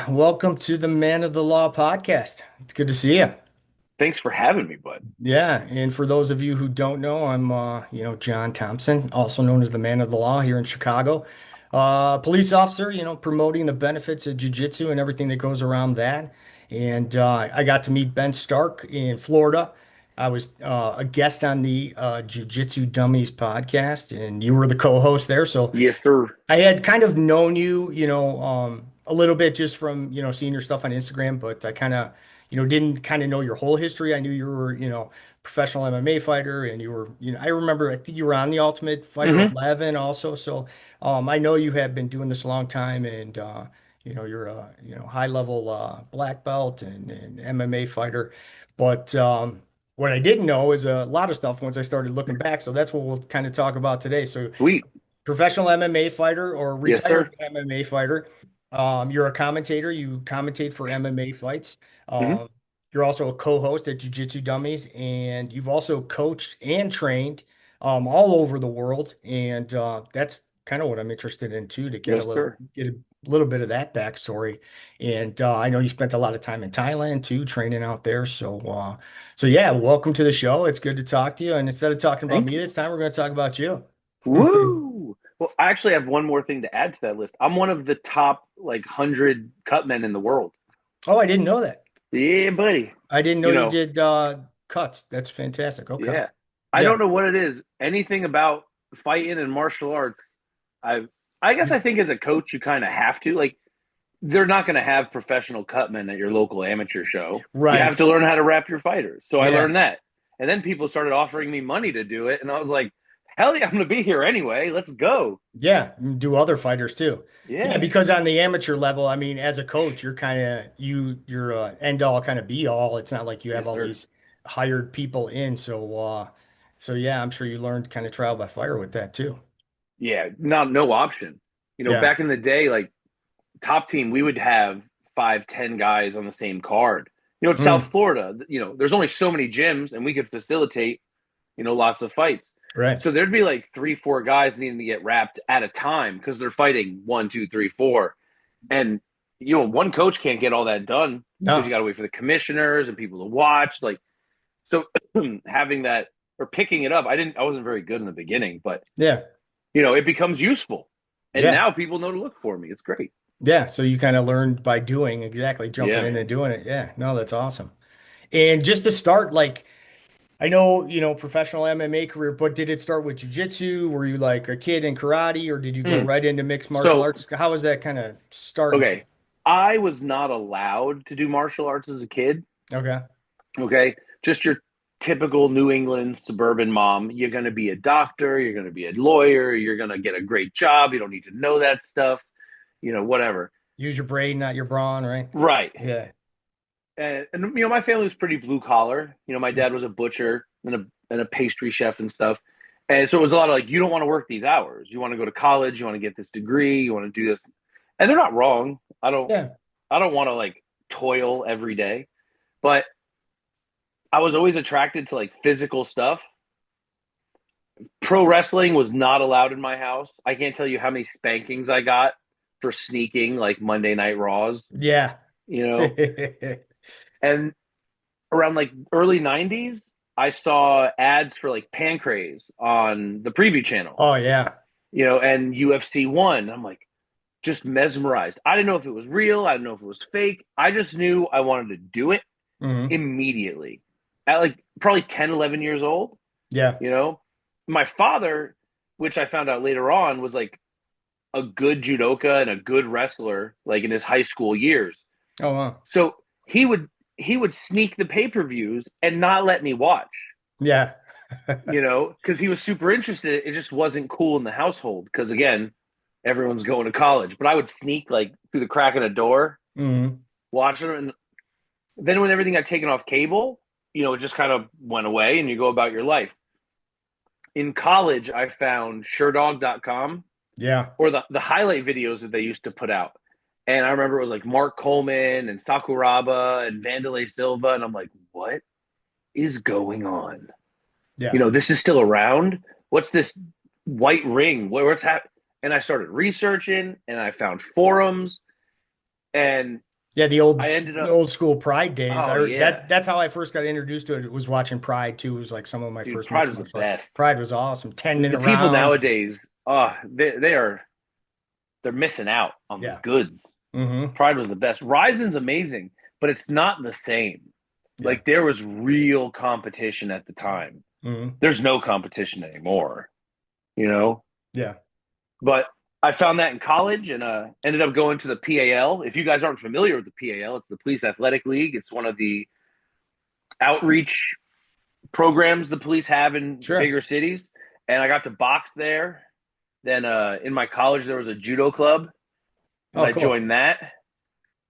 Welcome to the Man of the Law podcast. It's good to see you. Thanks for having me, bud. Yeah, and for those of you who don't know, I'm John Thompson, also known as the Man of the Law here in Chicago. Police officer, promoting the benefits of jiu-jitsu and everything that goes around that. And I got to meet Ben Stark in Florida. I was a guest on the Jiu-Jitsu Dummies podcast, and you were the co-host there. So Yes, sir. I had kind of known you, a little bit just from, seeing your stuff on Instagram, but I kind of, didn't kind of know your whole history. I knew you were, professional MMA fighter and you were, I remember, I think you were on the Ultimate Fighter hmm 11 also. So, I know you have been doing this a long time and, you're a, high level, black belt and MMA fighter. But, what I didn't know is a lot of stuff once I started looking back. So that's what we'll kind of talk about today. So Sweet. professional MMA fighter or Yes, retired sir. MMA fighter. You're a commentator. You commentate for MMA fights. hmm Um, you're also a co-host at Jiu-Jitsu Dummies, and you've also coached and trained all over the world. And that's kind of what I'm interested in too, to Yes, sir. get a little bit of that backstory. And I know you spent a lot of time in Thailand too, training out there. So yeah, welcome to the show. It's good to talk to you. And instead of talking about Thank me you. this time, we're going to talk about you. Woo! Well, I actually have one more thing to add to that list. I'm one of the top 100 cut men in the world. Oh, I didn't know that. Yeah, buddy. I didn't know You you know, did cuts. That's fantastic. Okay. yeah. I Yeah. don't know what it is. Anything about fighting and martial arts, I I guess I think as a coach you kind of have to. Like they're not going to have professional cutmen at your local amateur show. You have Right. to learn how to wrap your fighters. So I Yeah. learned that. And then people started offering me money to do it. And I was like, hell yeah, I'm going to be here anyway. Let's go. Yeah. Do other fighters too. Yeah, Yeah, because on the amateur level, I mean, as a coach, you're kind of you're end all kind of be all. It's not like you have yes, all sir. these hired people in. So yeah, I'm sure you learned kind of trial by fire with that too. Yeah, not no option. Yeah. Back in the day, like top team, we would have 5, 10 guys on the same card. It's South Mm, Florida. There's only so many gyms, and we could facilitate, lots of fights. right. So there'd be like 3, 4 guys needing to get wrapped at a time because they're fighting one, two, three, four. And one coach can't get all that done because you No. got to wait for the commissioners and people to watch. Like, so having that or picking it up, I wasn't very good in the beginning, but Yeah. it becomes useful. And Yeah. now people know to look for me. It's great. Yeah. So you kind of learned by doing exactly jumping Yeah, in and man. doing it. Yeah. No, that's awesome. And just to start, like I know, professional MMA career, but did it start with jiu-jitsu? Were you like a kid in karate or did you go Hmm. right into mixed martial So, arts? How was that kind of starting? okay. I was not allowed to do martial arts as a kid. Okay. Okay. Just your typical New England suburban mom. You're going to be a doctor. You're going to be a lawyer. You're going to get a great job. You don't need to know that stuff, whatever. Use your brain, not your brawn, right? Right. Yeah. And my family was pretty blue collar. My dad was a butcher and a pastry chef and stuff. And so it was a lot of like, you don't want to work these hours. You want to go to college. You want to get this degree. You want to do this. And they're not wrong. Yeah. I don't want to like toil every day, but I was always attracted to like physical stuff. Pro wrestling was not allowed in my house. I can't tell you how many spankings I got for sneaking like Monday Night Raws, Yeah. you know? And around like early 90s, I saw ads for like Pancrase on the preview channel, Oh, yeah. and UFC 1. I'm like, just mesmerized. I didn't know if it was real. I didn't know if it was fake. I just knew I wanted to do it Hmm. immediately at like probably 10, 11 years old. Yeah. You know, my father, which I found out later on, was like a good judoka and a good wrestler, like in his high school years. Oh, wow. So he would sneak the pay per views and not let me watch. Yeah. Because he was super interested. It just wasn't cool in the household because again, everyone's going to college. But I would sneak like through the crack in a door, Hmm. watch it, and then when everything got taken off cable, it just kind of went away, and you go about your life. In college, I found SureDog.com Yeah. or the highlight videos that they used to put out. And I remember it was like Mark Coleman and Sakuraba and Vandalay Silva. And I'm like, what is going on? Yeah. This is still around. What's this white ring? What's happening? And I started researching and I found forums. And Yeah, I ended the up, old school Pride days. oh yeah, That's how I first got introduced to it. Was watching Pride too. It was like some of my dude, first Pride mixed was the martial art. best. Pride was awesome. 10 The minute people rounds. nowadays, they're missing out on the Yeah. goods. Hmm. Pride was the best. Risen's amazing, but it's not the same. Yeah. Like there was real competition at the time. Hmm. There's no competition anymore, you know? Yeah. But I found that in college and ended up going to the PAL. If you guys aren't familiar with the PAL, it's the Police Athletic League. It's one of the outreach programs the police have in Sure. bigger cities. And I got to box there. Then in my college, there was a judo club, and Oh, I cool. joined that.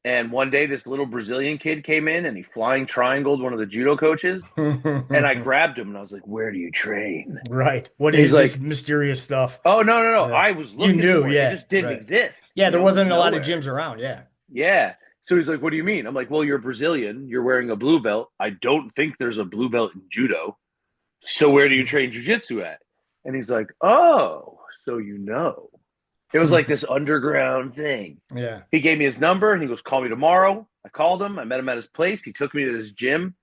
And one day, this little Brazilian kid came in and he flying triangled one of the judo coaches. And I grabbed him and I was like, "Where do you train?" Right. What And he's is this like, mysterious stuff? "Oh, no, no, no. Yeah. I was You looking knew. for it. It Yeah. just didn't Right. exist. Yeah. There It was wasn't a lot of nowhere." gyms around. Yeah. Yeah. So he's like, "What do you mean?" I'm like, "Well, you're Brazilian. You're wearing a blue belt. I don't think there's a blue belt in judo. So where do you train jujitsu at?" And he's like, "Oh, so you know." It was like this underground thing. Yeah. He gave me his number and he goes, "Call me tomorrow." I called him. I met him at his place. He took me to his gym,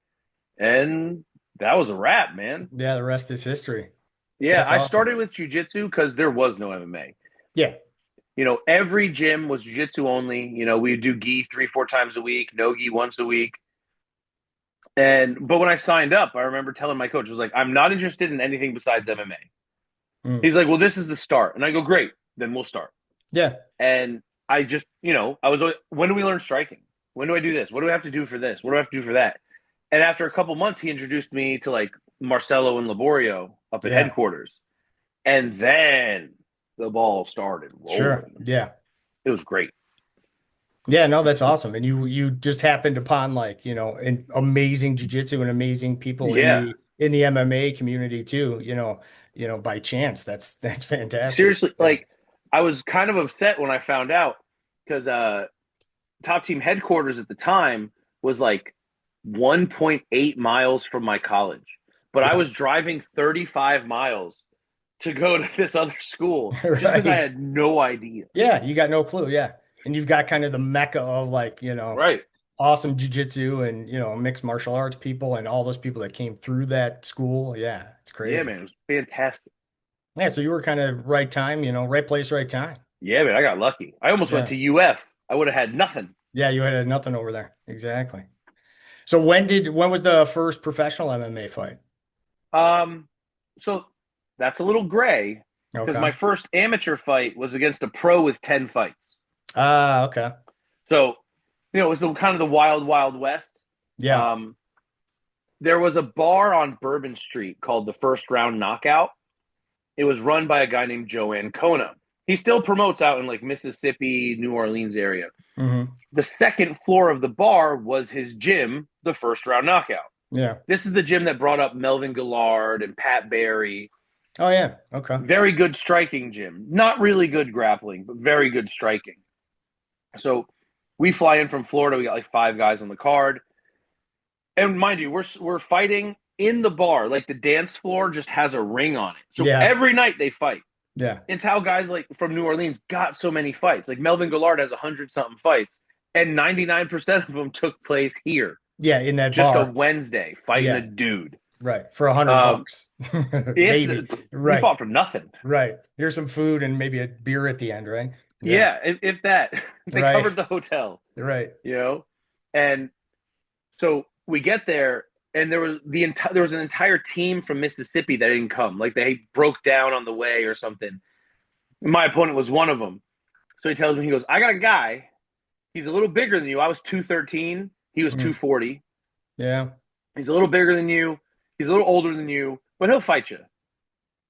and that was a wrap, man. Yeah. The rest is history. Yeah, That's I awesome. started with jujitsu because there was no MMA. Yeah. Every gym was jujitsu only. We'd do gi 3, 4 times a week, no gi once a week. But when I signed up, I remember telling my coach, I was like, "I'm not interested in anything besides MMA." Mm. He's like, "Well, this is the start," and I go, "Great, then we'll start." Yeah. And I just, I was always, when do we learn striking? When do I do this? What do I have to do for this? What do I have to do for that? And after a couple months, he introduced me to like Marcelo and Laborio up at Yeah. headquarters. And then the ball started Sure. rolling. Yeah. It was great. Yeah, no, that's awesome. And you just happened upon like, an amazing jujitsu and amazing people in Yeah. the MMA community too, by chance. That's fantastic. Seriously, Yeah. like I was kind of upset when I found out because top team headquarters at the time was like 1.8 miles from my college. But I Yeah. was driving 35 miles to go to this other school just because I Right. had no idea. Yeah, you got no clue. Yeah. And you've got kind of the mecca of like, Right. awesome jujitsu and, mixed martial arts people and all those people that came through that school. Yeah, it's Yeah, crazy. man. It was fantastic. Yeah, so you were kind of right time, right place, right time. Yeah, man. I got lucky. I almost went Yeah. to UF. I would have had nothing. Yeah, you had nothing over there. Exactly. So when was the first professional MMA fight? Um, so that's a little gray because Okay. my first amateur fight was against a pro with 10 fights. Ah, okay. So, it was the kind of the wild, wild west. Yeah. Um, there was a bar on Bourbon Street called the First Round Knockout. It was run by a guy named Joe Ancona. He still promotes out in like Mississippi, New Orleans area. Hmm. The second floor of the bar was his gym, the First Round Knockout. Yeah. This is the gym that brought up Melvin Gillard and Pat Barry. Oh yeah. Okay. Very good striking gym. Not really good grappling, but very good striking. So we fly in from Florida. We got like 5 guys on the card. And mind you, we're fighting in the bar. Like the dance floor just has a ring on it. So Yeah. every night they fight. Yeah. It's how guys like from New Orleans got so many fights. Like Melvin Gillard has 100 something fights, and 99% of them took place here. Yeah, in that Just a bar. Wednesday fighting a Yeah. dude. Right. For 100 Um, bucks. Maybe. if we Right. fought for nothing. Right. Here's some food and maybe a beer at the end, right? Yeah. Yeah, if that, they Right. covered the hotel, Right. you know, and so we get there, and there was an entire team from Mississippi that didn't come. Like they broke down on the way or something. My opponent was one of them. So he tells me, he goes, "I got a guy. He's a little bigger than you. I was 213. He was Mm. 240. Yeah. He's a little bigger than you. He's a little older than you, but he'll fight you."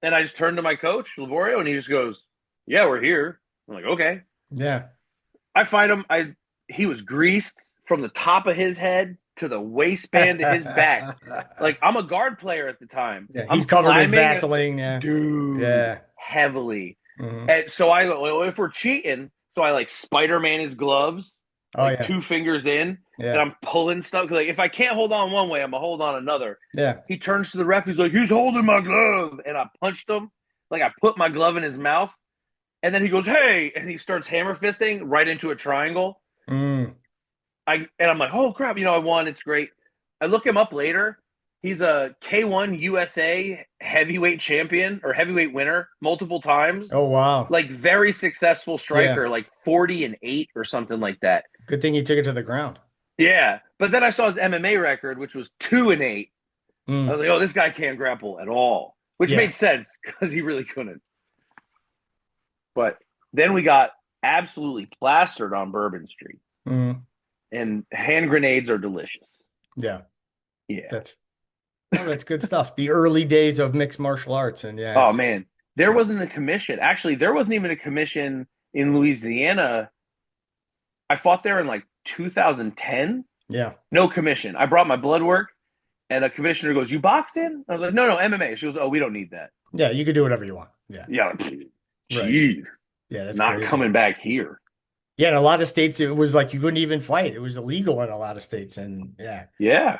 And I just turned to my coach, Laborio, and he just goes, "Yeah, we're here." I'm like, "Okay." Yeah. I fight him. He was greased from the top of his head to the waistband to his back. Like I'm a guard player at the time. Yeah, I'm he's covered in climbing, Vaseline. Yeah. dude, Yeah. heavily. Hmm. And so I go, well, if we're cheating, so I like Spider-Man his gloves, Oh like yeah. 2 fingers in, and Yeah. I'm pulling stuff. Like if I can't hold on one way, I'm gonna hold on another. Yeah. He turns to the ref. He's like, "He's holding my glove," and I punched him. Like I put my glove in his mouth, and then he goes, "Hey," and he starts hammer fisting right into a triangle. Mm. I'm like, oh crap, I won. It's great. I look him up later. He's a K1 USA heavyweight champion or heavyweight winner multiple times. Oh wow. Like very successful Yeah. striker, like 40-8 or something like that. Good thing you took it to the ground. Yeah. But then I saw his MMA record, which was 2-8. I Mm. was like, oh, this guy can't grapple at all, which Yeah. made sense because he really couldn't. But then we got absolutely plastered on Bourbon Street, Mm. and hand grenades are delicious. Yeah. Yeah. That's Oh, that's good stuff. The early days of mixed martial arts. And yeah, Oh it's man, there yeah. wasn't a commission. Actually, there wasn't even a commission in Louisiana. I fought there in like 2010. Yeah. No commission. I brought my blood work, and a commissioner goes, "You boxed in?" I was like, "No, no, MMA." She goes, "Oh, we don't need that." Yeah, you could do whatever you want. Yeah. Yeah, Right. jeez, Yeah, that's not crazy. coming back here. Yeah, in a lot of states it was like you couldn't even fight. It was illegal in a lot of states. And yeah. Yeah,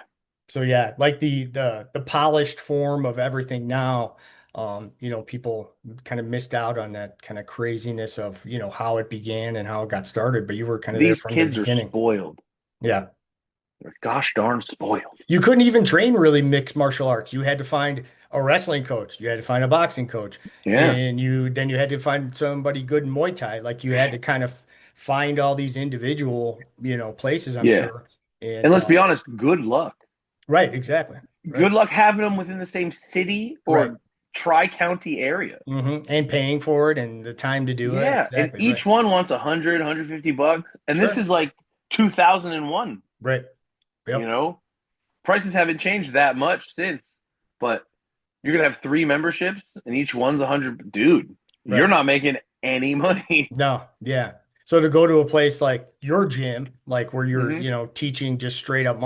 So yeah, like the polished form of everything now, people kind of missed out on that kind of craziness of, how it began and how it got started, but you were kind of there these from the kids are beginning. spoiled. Yeah. They're gosh darn spoiled. You couldn't even train really mixed martial arts. You had to find a wrestling coach, you had to find a boxing coach, Yeah, and you had to find somebody good in Muay Thai. Like you had to kind of find all these individual, places, I'm yeah. sure. And And let's be honest, good luck. right, exactly. Good Right. luck having them within the same city Right. or tri-county area. And paying for it and the time to do it. Yeah, and Exactly. Right. each one wants 100, 150 bucks, and this Sure. is like 2001. Right. You Yep. know, prices haven't changed that much since, but you're gonna have three memberships, and each one's 100. Dude, you're Right. not making any money. No. Yeah. So to go to a place like your gym, like where you're, Hmm. teaching just straight up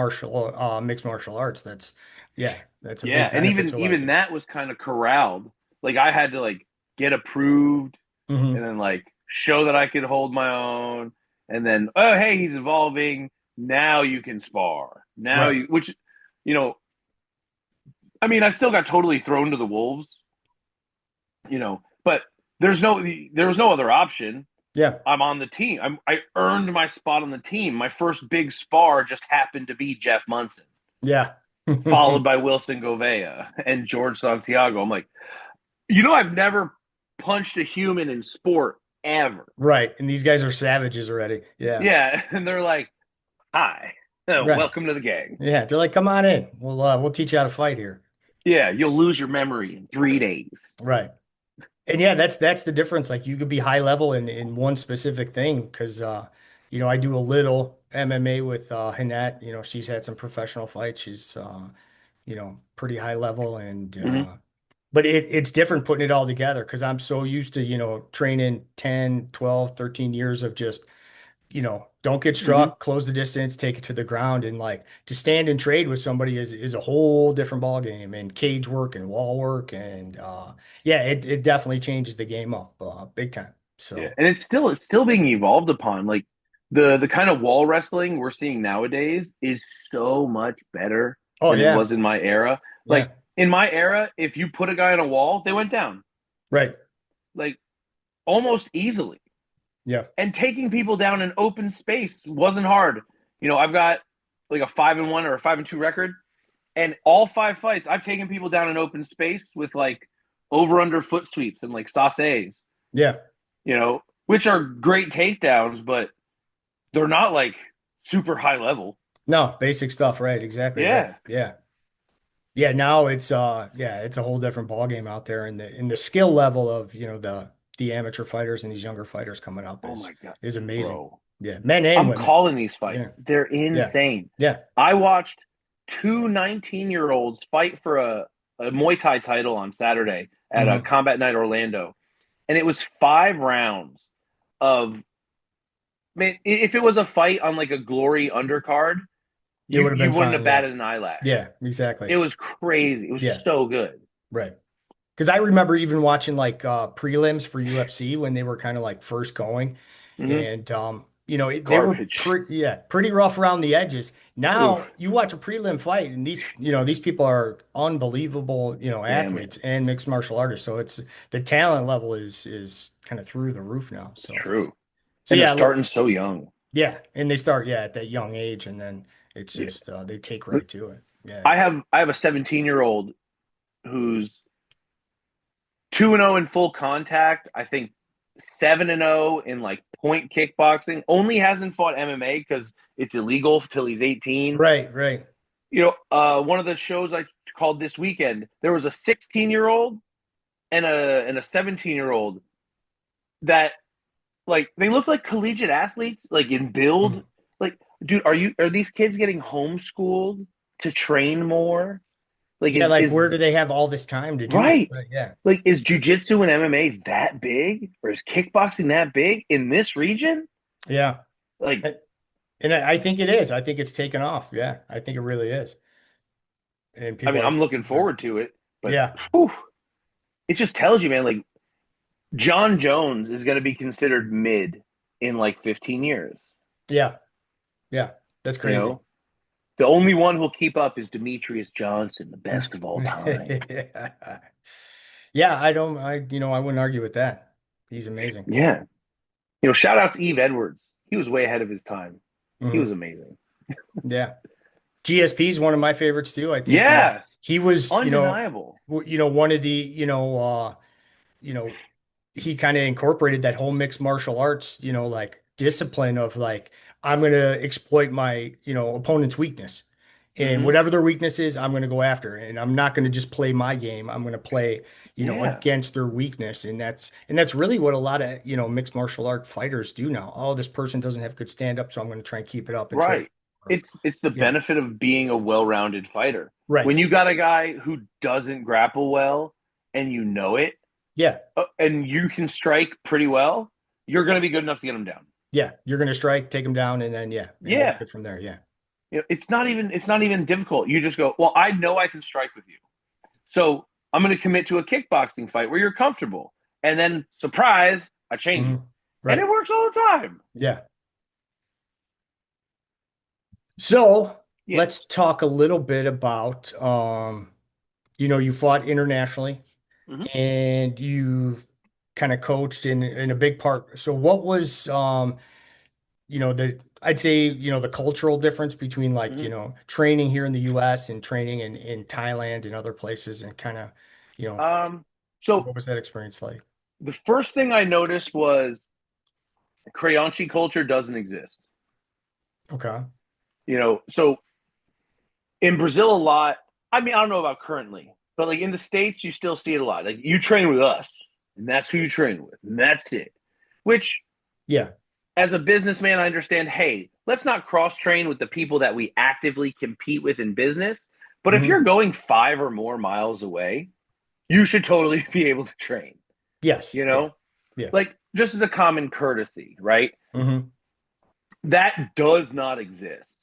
mixed martial arts, that's a Yeah, big and benefit to even a lot of even people. that was kind of corralled. Like I had to like get approved, and Hmm. then like show that I could hold my own, and then oh hey, he's evolving. Now you can spar. Now Right. you, which you know, I mean, I still got totally thrown to the wolves, but there was no other option. Yeah. I'm on the team. I earned my spot on the team. My first big spar just happened to be Jeff Munson, Yeah. followed by Wilson Govea and George Santiago. I'm like, I've never punched a human in sport ever. Right. And these guys are savages already. Yeah. Yeah, and they're like, "Hi, Right. welcome to the gang." Yeah. They're like, come on in. We'll teach you how to fight here. Yeah, you'll lose your memory in 3 days. Right. And yeah, that's the difference. Like you could be high level in one specific thing because I do a little MMA with Hanette. She's had some professional fights. She's pretty high level and Mm-hmm. but it's different putting it all together because I'm so used to, training 10, 12, 13 years of just don't get Mm-hmm. struck, close the distance, take it to the ground, and like to stand and trade with somebody is a whole different ball game and cage work and wall work and yeah, it definitely changes the game up big time. Yeah, So, and it's still being evolved upon. Like the kind of wall wrestling we're seeing nowadays is so much better oh than it yeah, was in my era. Like yeah, in my era, if you put a guy on a wall, they went down right, like almost easily. yeah, And taking people down in open space wasn't hard. I've got like a 5-1 or a 5-2 record, and all five fights I've taken people down in open space with like over under foot sweeps and like sasses, yeah. which are great takedowns, but they're not like super high level. No, basic stuff, right? Exactly right. Yeah. Yeah. Yeah, now it's a whole different ball game out there and the skill level of, the amateur fighters and these younger fighters coming up Oh is my God, is amazing. bro. Yeah, men and I'm women. calling these Yeah. fights. They're Yeah. insane. Yeah. I watched two 19-year-olds fight for a Muay Thai title on Saturday at a Hmm. Combat Night Orlando. And it was 5 rounds of, man, if it was a fight on like a glory undercard, It you would have you been wouldn't have fine. Yeah. batted an eyelash. Yeah, It exactly. was crazy. It was Yeah. so good. Right. Because I remember even watching like prelims for UFC when they were kind of like first going. Hmm. And they were Garbage. pretty rough around the edges. Oof. Now you watch a prelim fight and these people are unbelievable, Yeah, man. athletes and mixed martial artists. So it's the talent level is kind of through the roof now. It's So true. so And they're yeah, starting so young. Yeah, and they start at that young age, and then it's Yeah. just they take right to it. Yeah. I have a 17-year-old who's 2-0 in full contact. I think 7-0 in like point kickboxing. Only hasn't fought MMA because it's illegal till he's 18. Right, right. One of the shows I called this weekend, there was a 16-year-old and a 17-year-old that like they look like collegiate athletes, like in build. Mhm. Like, dude, are these kids getting homeschooled to train more? Like, Yeah, is like is where do they have all this time to do this? right? Right, yeah. Like, is jujitsu and MMA that big, or is kickboxing that big in this region? Yeah. Like, And I think it is. I think it's taken off. Yeah, I think it really is. And I people mean, are, I'm looking forward to it, but yeah, whew, it just tells you, man. Like, John Jones is going to be considered mid in like 15 years. yeah, yeah. That's You crazy. know, the only one who'll keep up is Demetrius Johnson, the best of all time. Yeah, I wouldn't argue with that. He's amazing. Yeah. Shout out to Eve Edwards. He was way ahead of his time. He was Hmm. amazing. Yeah. GSP is one of my favorites too. I think, Yeah, he was, undeniable. one of the, you know, he kind of incorporated that whole mixed martial arts, like discipline of like, I'm going to exploit my, opponent's weakness. And Hmm. whatever their weakness is, I'm going to go after. And I'm not going to just play my game. I'm going to play, Yeah, against their weakness. And that's really what a lot of, mixed martial art fighters do now. Oh, this person doesn't have good stand up, so I'm going to try and keep it up and trade. right. It's the Yeah. benefit of being a well-rounded fighter. When Right. you got a guy who doesn't grapple well and you know it, Yeah. and you can strike pretty well, you're going to be good enough to get him down. Yeah. You're going to strike, take them down, and then, yeah, and work Yeah. it from there. Yeah. It's not even difficult. You just go, well, I know I can strike with you. So I'm going to commit to a kickboxing fight where you're comfortable. And then, surprise, I change you. Hmm. And Right. it works all the time. Yeah. So Yeah. let's talk a little bit about, you fought internationally Hmm. and you've kind of coached in a big part. So what was, I'd say, the cultural difference between like, Hmm. training here in the US and training in Thailand and other places and kind of, you know, So what was that experience like? the first thing I noticed was Crayonchi culture doesn't exist. Okay. So in Brazil, a lot, I mean, I don't know about currently, but like in the States, you still see it a lot. Like you train with us, and that's who you train with, and that's it. Which Yeah. as a businessman, I understand, hey, let's not cross train with the people that we actively compete with in business. But if Hmm. you're going 5 or more miles away, you should totally be able to train, Yes. you Yeah. know, Yeah. like just as a common courtesy, right? Hmm. That does not exist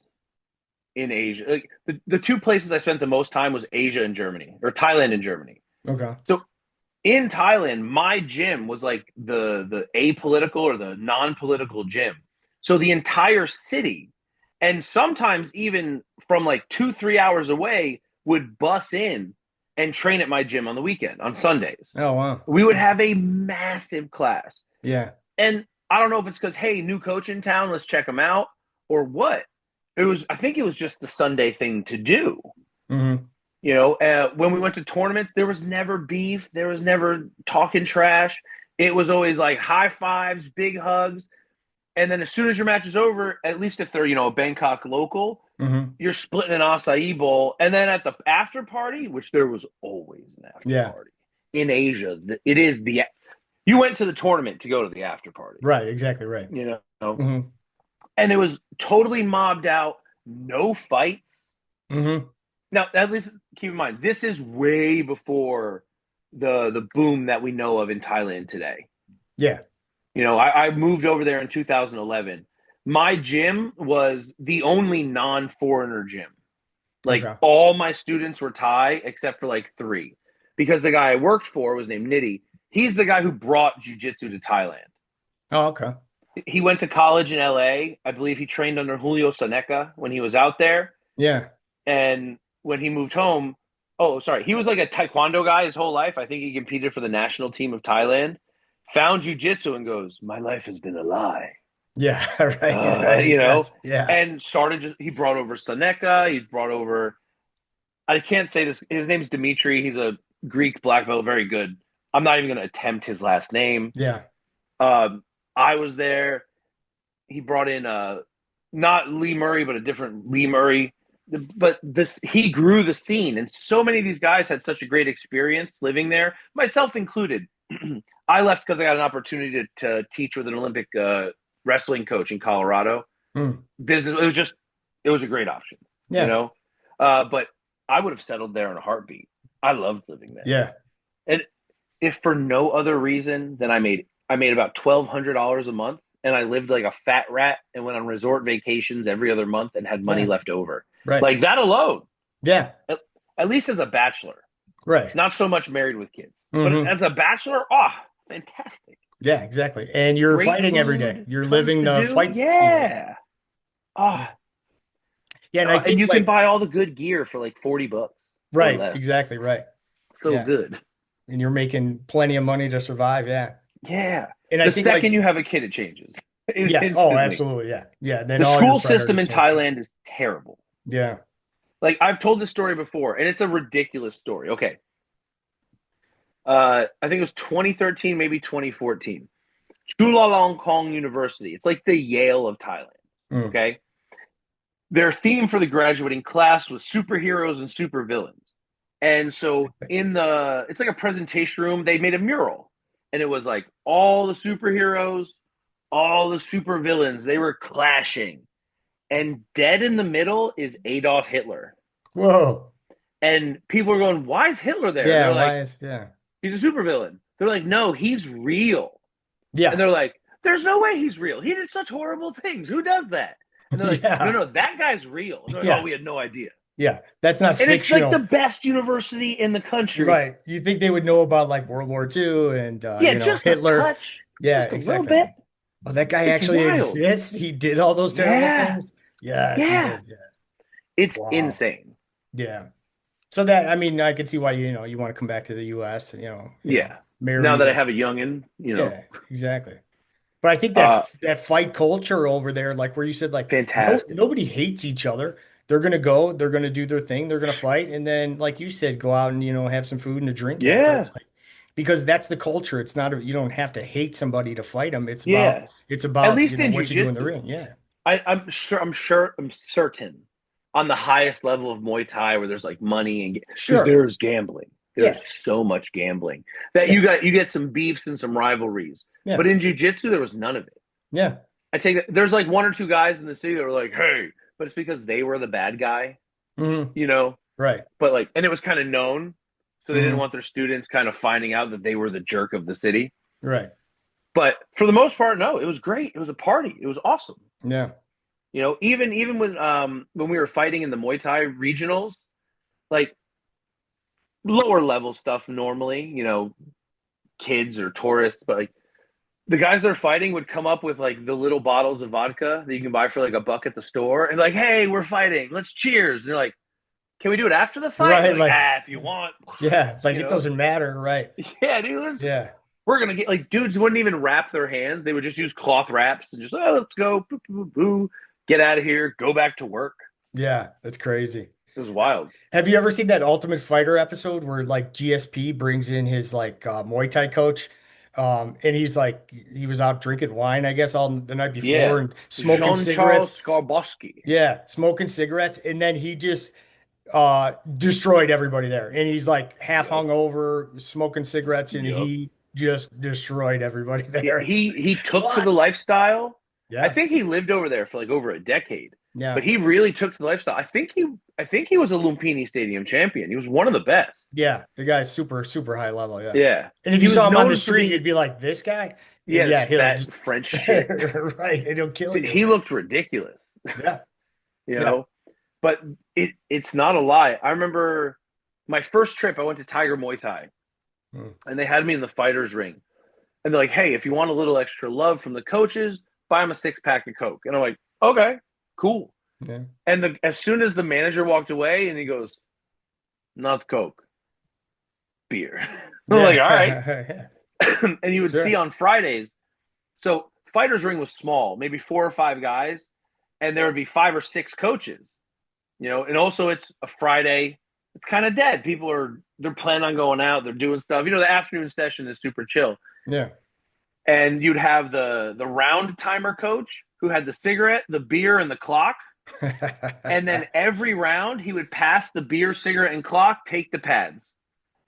in Asia. Like the two places I spent the most time was Asia and Germany, or Thailand and Germany. Okay. So in Thailand, my gym was like the apolitical or the non-political gym. So the entire city, and sometimes even from like 2-3 hours away, would bus in and train at my gym on the weekend on Sundays. Oh, wow. We would have a massive class, Yeah. and I don't know if it's because hey, new coach in town, let's check them out, or what. I think it was just the Sunday thing to do. Hmm. When we went to tournaments, there was never beef. There was never talking trash. It was always like high fives, big hugs. And then as soon as your match is over, at least if they're, a Bangkok local, Hmm. you're splitting an acai bowl. And then at the after party, which there was always an after Yeah. party in Asia, you went to the tournament to go to the after party, Right. Exactly right. you know, Hmm. and it was totally mobbed out, no fights. Hmm. Now, at least keep in mind, this is way before the boom that we know of in Thailand today. Yeah. I moved over there in 2011. My gym was the only non-foreigner gym. Like Okay. all my students were Thai except for like three, because the guy I worked for was named Nitty. He's the guy who brought jujitsu to Thailand. Oh, okay. He went to college in LA. I believe he trained under Julio Seneca when he was out there. Yeah. And when he moved home, oh, sorry, he was like a taekwondo guy his whole life. I think he competed for the national team of Thailand. Found jujitsu and goes, my life has been a lie. Yeah, right, right. You know, Yes, yeah, and started just he brought over Staneka, he's brought over I can't say this. His name's Dimitri. He's a Greek black belt, very good. I'm not even going to attempt his last name. yeah, I was there. He brought in not Lee Murray, but a different Lee Murray. But this he grew the scene, and so many of these guys had such a great experience living there, myself included. I left because I got an opportunity to teach with an Olympic wrestling coach in Colorado. mm, Business. It was a great option, you yeah, know. But I would have settled there in a heartbeat. I loved living there, yeah, and if for no other reason than I made about $1,200 a month, and I lived like a fat rat and went on resort vacations every other month and had money yeah, left over. right, Like that alone, yeah, at, at least as a bachelor, right. not so much married with kids, but Hmm. as a bachelor, oh, fantastic. Yeah, exactly. And you're Great fighting every day. food, You're tons living to the do. fight scene. Yeah. Oh, Yeah, and I and think you can like buy all the good gear for like $40 or right, less. exactly right. So Yeah, good. and you're making plenty of money to survive. Yeah, Yeah. and I The think like second you have a kid, it changes yeah, oh, instantly. absolutely, yeah, yeah. Then The all your school system priorities in change. Thailand is terrible. Yeah. Like I've told this story before, and it's a ridiculous story. Okay. I think it was 2013, maybe 2014. Chulalongkorn University. It's like the Yale of Thailand. Mm. Okay. Their theme for the graduating class was superheroes and supervillains. And so it's like a presentation room, they made a mural. And it was like all the superheroes, all the supervillains, they were clashing. And dead in the middle is Adolf Hitler. Whoa. And people are going, why is Hitler there? And Yeah. they're like, Why is yeah. he's a supervillain. They're like, no, he's real. And Yeah. they're like, there's no way he's real. He did such horrible things. Who does that? And they're like, no, Yeah. no, that guy's real. And they're like, oh, Yeah. we had no idea. Yeah. That's not And it's like the fictional. best university in the country. Right. You think they would know about like World War II and Yeah, just a Hitler. touch, Yeah, just a little exactly. bit. Oh, that guy It's actually wild. exists. He did all those terrible Yeah, things. Yes, he yeah. did. Yeah. It's Wow. insane. Yeah. So that I mean, I could see why you want to come back to the US, Yeah. Now marry that I like have a youngin, yeah, exactly. But I think uh, that fight culture over there, like where you said, like fantastic. nobody hates each other. They're gonna do their thing, they're gonna fight, and then like you said, go out and have some food and a drink after. Yeah, It's like because that's the culture. It's not you don't have to hate somebody to fight them. yeah. It's At about least in what you do in the jujitsu, ring. Yeah. I'm certain on the highest level of Muay Thai where there's like money and because Sure. there's gambling. Yeah. There's so much gambling that Yeah. you get some beefs and some rivalries. Yeah. But in jujitsu, there was none of it. Yeah. I take that there's like one or two guys in the city that were like, hey, but it's because they were the bad guy, Hmm. you know. Right. But like, and it was kind of known, so they didn't Hmm. want their students kind of finding out that they were the jerk of the city. Right. But for the most part, no, it was great. It was a party. It was awesome. Yeah. You know, even when we were fighting in the Muay Thai regionals, like lower level stuff normally, kids or tourists, but like the guys that are fighting would come up with like the little bottles of vodka that you can buy for like a buck at the store and like, hey, we're fighting. Let's cheers. And they're like, can we do it after the fight? And Right. they're like, Like, if you want. yeah. Like You it know? doesn't matter. Right. Yeah, dude. Yeah. We're gonna get like dudes wouldn't even wrap their hands. They would just use cloth wraps and just let's go, boo, boo, boo, get out of here, go back to work. Yeah. That's crazy. It was wild. Have you ever seen that Ultimate Fighter episode where like GSP brings in his like Muay Thai coach? And he's like he was out drinking wine, I guess, all the night before Yeah, and smoking Jean Charles cigarettes. Skarbowski. Yeah, smoking cigarettes, and then he just destroyed everybody there. And he's like half Yep, hung over, smoking cigarettes, and yep. he just destroyed everybody Yeah, there. It's like, he took to the what? lifestyle. I Yeah, think he lived over there for like over a decade, yeah, but he really took to the lifestyle. I think he was a Lumpini Stadium champion. He was one of the best. yeah. The guy's super, super high level. Yeah. Yeah, And if he you was saw him on the known for street, being you'd be like, this guy? And yeah this yeah, he'll fat just French shit. right, and he'll kill you. He looked ridiculous, Yeah, you yeah. know. But it's not a lie. I remember my first trip. I went to Tiger Muay Thai, Mm. and they had me in the fighters ring. And they're like, "Hey, if you want a little extra love from the coaches, buy them a 6 pack of Coke." And I'm like, "Okay, cool." Yeah. And as soon as the manager walked away, and he goes, "Not Coke, beer." I'm like, "All right." Yeah. And you would see Sure. on Fridays. So fighter's ring was small, maybe 4 or 5 guys, and there would be 5 or 6 coaches. And also it's a Friday. It's kind of dead. They're planning on going out. They're doing stuff. The afternoon session is super chill. Yeah. And you'd have the round timer coach who had the cigarette, the beer, and the clock. And then every round he would pass the beer, cigarette, and clock, take the pads.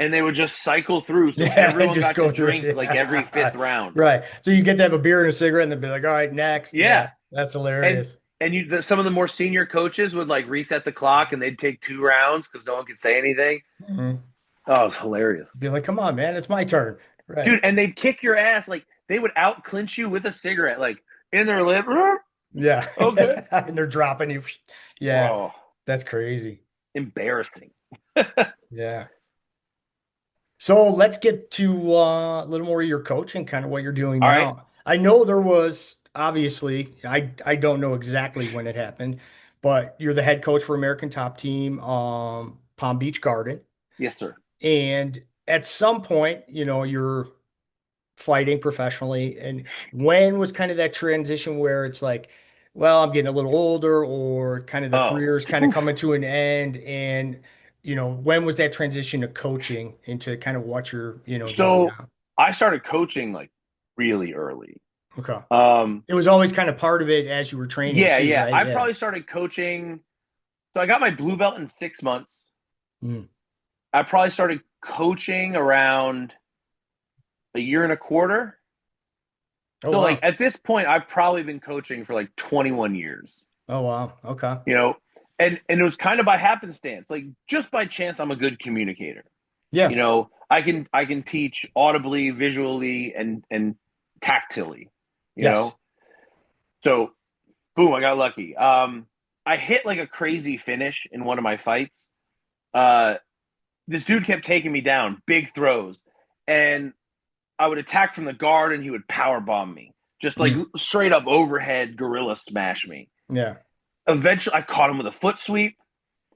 And they would just cycle through. So Yeah, everyone just got to go through drink it. like every fifth round. Right. So you get to have a beer and a cigarette and then be like, all right, next. Yeah, Yeah. that's And hilarious. some of the more senior coaches would like reset the clock and they'd take 2 rounds because no one could say anything. Mhm. Oh, it was hilarious. Be like, come on, man, it's my turn. Right. Dude, and they'd kick your ass. Like they would out clinch you with a cigarette, like in their lip. Yeah. Okay. And they're dropping you. Yeah, Oh, that's crazy. embarrassing. Yeah. So let's get to a little more of your coaching, kind of what you're doing All right. now. I know there was obviously, I don't know exactly when it happened, but you're the head coach for American Top Team, Palm Beach Garden. Yes, sir. And at some point, you're fighting professionally. And when was kind of that transition where it's like, well, I'm getting a little older, or kind of the Oh, career is kind of oof. coming to an end? And, when was that transition to coaching into kind of what you're, doing So now? I started coaching like really early. Okay. Um, It was always kind of part of it as you were training yeah, too, yeah. right? I Yeah. probably started coaching. So I got my blue belt in 6 months. Mm. I probably started coaching around a year and a quarter. Oh, So like wow. at this point, I've probably been coaching for like 21 years. Oh, wow. Okay. You know, and it was kind of by happenstance, like just by chance, I'm a good communicator. Yeah. I can teach audibly, visually, and tactilely. You Yes. know, so boom, I got lucky. I hit like a crazy finish in one of my fights. Uh, this dude kept taking me down, big throws, and I would attack from the guard, and he would power bomb me, just like Mm. straight up overhead gorilla smash me. Yeah. Eventually, I caught him with a foot sweep.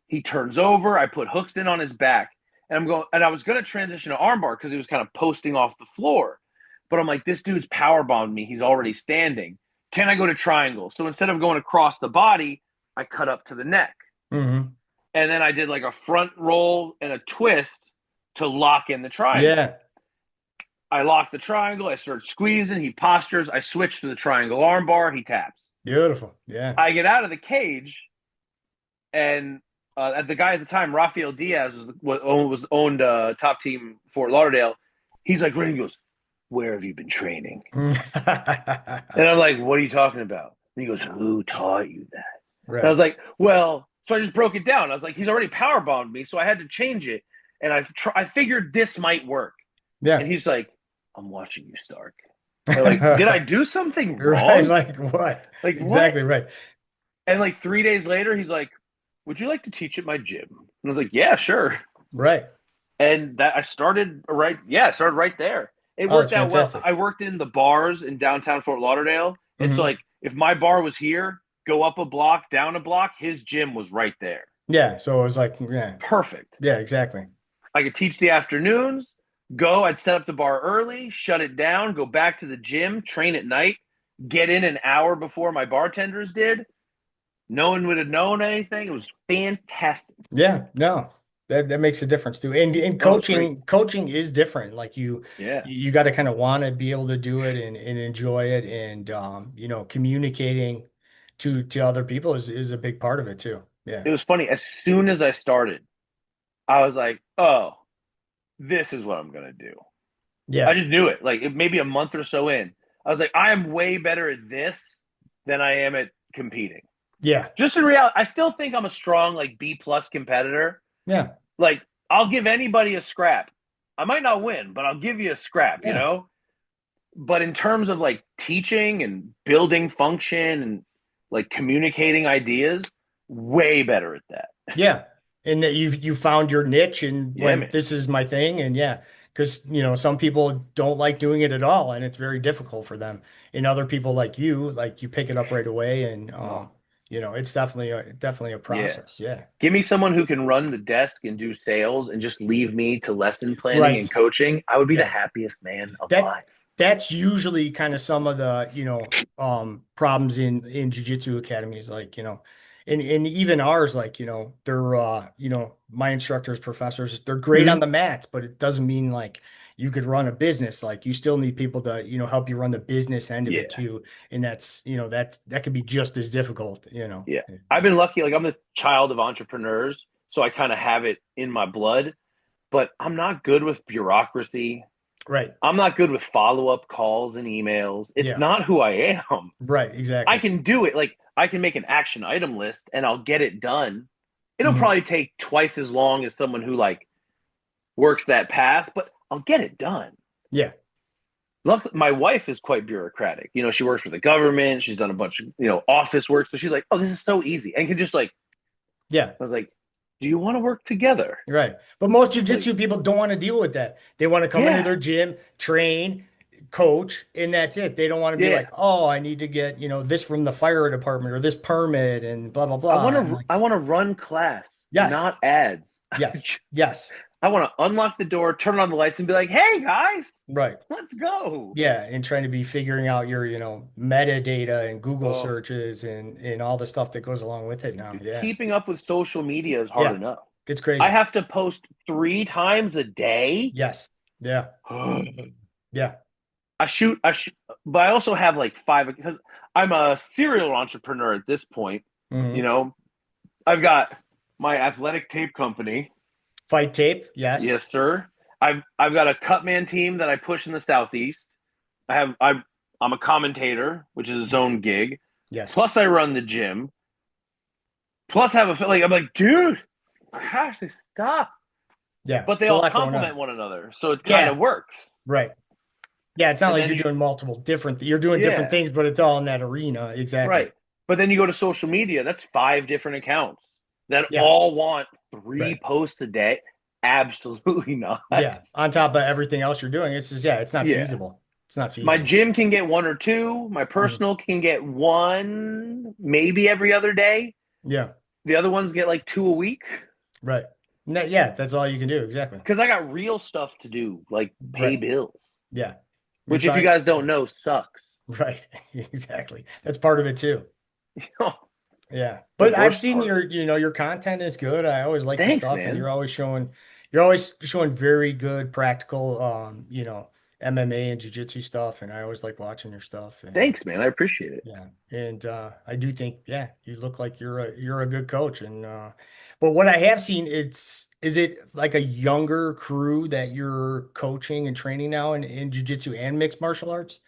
He turns over. I put hooks in on his back, and I was going to transition to armbar because he was kind of posting off the floor. But I'm like, this dude's power bombed me. He's already standing. Can I go to triangle? So instead of going across the body, I cut up to the neck. Hmm. And then I did like a front roll and a twist to lock in the triangle. Yeah. I lock the triangle. I start squeezing. He postures. I switch to the triangle armbar. He taps. Beautiful. Yeah. I get out of the cage, and the guy at the time, Rafael Diaz, was owned Top Team Fort Lauderdale. He's like, Ray, he goes, "Where have you been training?" And I'm like, "What are you talking about?" And he goes, "Who taught you that?" And I Right. was like, "Well," so I just broke it down. I was like, "He's already power bombed me, so I had to change it, and I figured this might work." And Yeah. he's like, "I'm watching you, Stark." And like, did I do something Right. wrong? Like what? Like what? Exactly right. And like 3 days later, he's like, "Would you like to teach at my gym?" And I was like, "Yeah, sure." Right. And that I started right there. It Oh, that's worked out well. fantastic. I worked in the bars in downtown Fort Lauderdale. And so Hmm. like if my bar was here, go up a block, down a block, his gym was right there. Yeah. So it was like, yeah. Perfect. Yeah, exactly. I could teach the afternoons, I'd set up the bar early, shut it down, go back to the gym, train at night, get in an hour before my bartenders did. No one would have known anything. It was fantastic. Yeah. No. That makes a difference too. And Oh, it's great. coaching is different. Like Yeah. you got to kind of want to be able to do it and enjoy it, and communicating to other people is a big part of it too. Yeah. It was funny. As soon as I started, I was like, oh, this is what I'm going to do. I Yeah. just knew it. Like maybe a month or so in, I was like, I am way better at this than I am at competing. Yeah. Just in reality, I still think I'm a strong like B+ competitor. Yeah. Like I'll give anybody a scrap. I might not win, but I'll give you a scrap, you Yeah. know? But in terms of like teaching and building function and like communicating ideas, way better at that. Yeah. And that you found your niche and Yeah, when man. this is my thing. And yeah, because some people don't like doing it at all and it's very difficult for them. And other people like you pick it up right away, and Oh, it's definitely a yeah. process. Yeah. Give me someone who can run the desk and do sales and just leave me to lesson planning and Right. coaching. I would be the Yeah. happiest man That alive. that's usually kind of some of the, problems in jiu-jitsu academies, like, and even ours, like, they're, my instructors, professors, they're great on Hmm. the mats, but it doesn't mean like you could run a business. Like you still need people to, help you run the business end of it Yeah. too. And that's, that could be just as difficult. Yeah. I've been lucky. Like I'm the child of entrepreneurs, so I kind of have it in my blood, but I'm not good with bureaucracy. Right. I'm not good with follow-up calls and emails. It's Yeah. not who I am. Right. I Exactly. can do it. Like I can make an action item list and I'll get it done. It'll Hmm. probably take twice as long as someone who like works that path, but I'll get it done. Yeah. Luckily, my wife is quite bureaucratic. She works for the government. She's done a bunch of, office work. So she's like, oh, this is so easy. And can just like, Yeah. I was like, do you want to work together? Right. But most Like, jujitsu people don't want to deal with that. They want to come into yeah, their gym, train, coach, and that's it. They don't want to be yeah. like, oh, I need to get, this from the fire department or this permit and blah, blah, I blah. want And to, like, I want to run class, yes, not ads. yes, yes. I want to unlock the door, turn on the lights, and be like, hey guys, Right. let's go. Yeah. And trying to be figuring out your, metadata and Google Oh, searches and all the stuff that goes along with it now. Yeah. keeping up with social media is hard Yeah. enough. It's I crazy. have to post 3 times a day. Yes. Yeah. Yeah. I shoot, but I also have like five because I'm a serial entrepreneur at this point. You Hmm. know, I've got my athletic tape company. Fight tape. Yes. Yes, sir. I've got a cutman team that I push in the southeast. I'm a commentator, which is its own gig. Yes. Plus, I run the gym. Plus, I have a like. I'm like, dude, I have to stop. Yeah. But they It's a all lot going on. complement one another, so it kind of Yeah. works. Right. Yeah, it's not And like then you're you, doing multiple different, you're doing different yeah, things, but it's all in that arena. Exactly. right. But then you go to social media. That's 5 different accounts that Yeah. all want three Right. posts a day. Absolutely not. Yeah. On top of everything else you're doing, it's just, yeah, it's not Yeah. feasible. It's not My feasible. gym can get one or two. My Mhm. personal can get one, maybe every other day. Yeah. The other ones get like 2 a week Right. Yeah, that's all you can do. Exactly. because I got real stuff to do, like pay Right. bills, Yeah. which, It's if you I guys don't know, sucks. right. Exactly. That's part of it too. Yeah. The But I've worst seen part. your content is good. I always like your Thanks, stuff and man. you're always showing very good practical MMA and jiu-jitsu stuff and I always like watching your stuff and Thanks, man. I appreciate it. yeah. And I do think yeah, you look like you're a good coach and but what I have seen is it like a younger crew that you're coaching and training now in jiu-jitsu and mixed martial arts?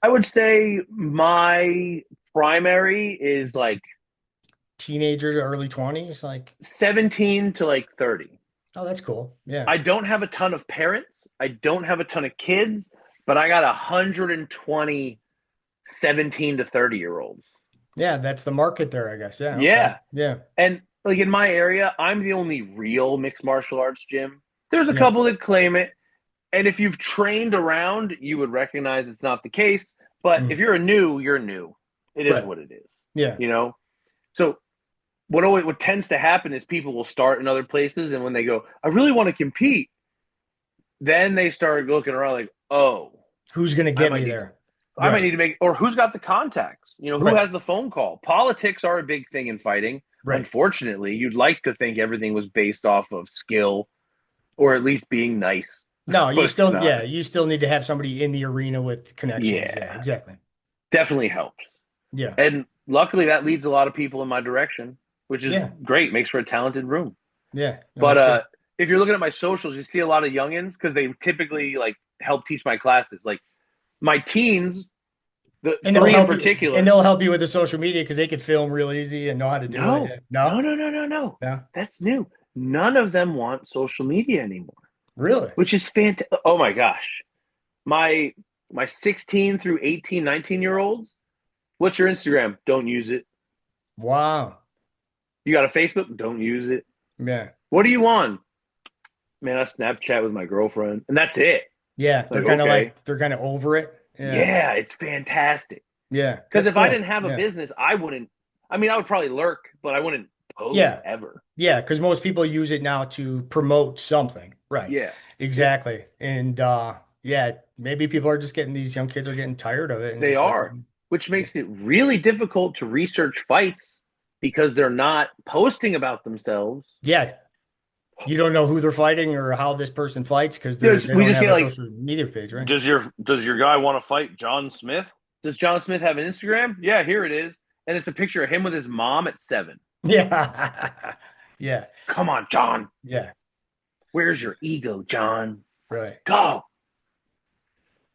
I would say my primary is like Teenagers, early 20s like 17 to like 30. oh, that's cool. Yeah. I don't have a ton of parents. I don't have a ton of kids, but I got 120 17 to 30-year olds. Yeah, that's the market there, I guess. Yeah, okay. Yeah. Yeah. And like in my area, I'm the only real mixed martial arts gym. There's a Yeah. couple that claim it. And if you've trained around, you would recognize it's not the case. But if Mhm. you're new, you're new. It is Right. what it is. Yeah. You know? So what tends to happen is people will start in other places, and when they go, I really want to compete, then they start looking around like, oh, Who's gonna I get might me need to there? I might Right. need to make, or who's got the contacts? Who Right. has the phone call? Politics are a big thing in fighting. Right. Unfortunately, you'd like to think everything was based off of skill or at least being nice, No, but it's not. you still need to have somebody in the arena with connections. Yeah, Yeah, exactly. definitely helps. Yeah. And luckily, that leads a lot of people in my direction, which is Yeah. great. Makes for a talented room. Yeah. No, But that's good. if you're looking at my socials, you see a lot of youngins because they typically like help teach my classes. Like my teens, the And three in particular. they'll help you with the social media because they can film real easy and know how to do it. No, Yeah. no, No? no, no, no, no. No. That's new. None of them want social media anymore, Really? which is fantastic. Oh my gosh. My my 16 through 18, 19-year olds, what's your Instagram? Don't use it. Wow. You got a Facebook? Don't use it. Yeah. What are you on? Man, I Snapchat with my girlfriend, and that's it. Yeah. Like, okay, They're kind of over it. Yeah. yeah, it's fantastic. Yeah. Because That's if I cool. didn't have a Yeah. business, I wouldn't. I mean, I would probably lurk, but I wouldn't post Yeah. ever. Yeah, because most people use it now to promote something. Right. Yeah, yeah. Exactly. And Yeah, maybe people are just getting these young kids are getting tired of it and They just like, are, which yeah, makes it really difficult to research fights because they're not posting about themselves. yeah, you don't know who they're fighting or how this person fights because they We don't just have get a like, social media page, right? does your guy want to fight John Smith? Does John Smith have an Instagram? Yeah, here it is, and it's a picture of him with his mom at 7. Yeah. Yeah. Come on, John. Yeah. Where's your ego, John? Let's Right. go.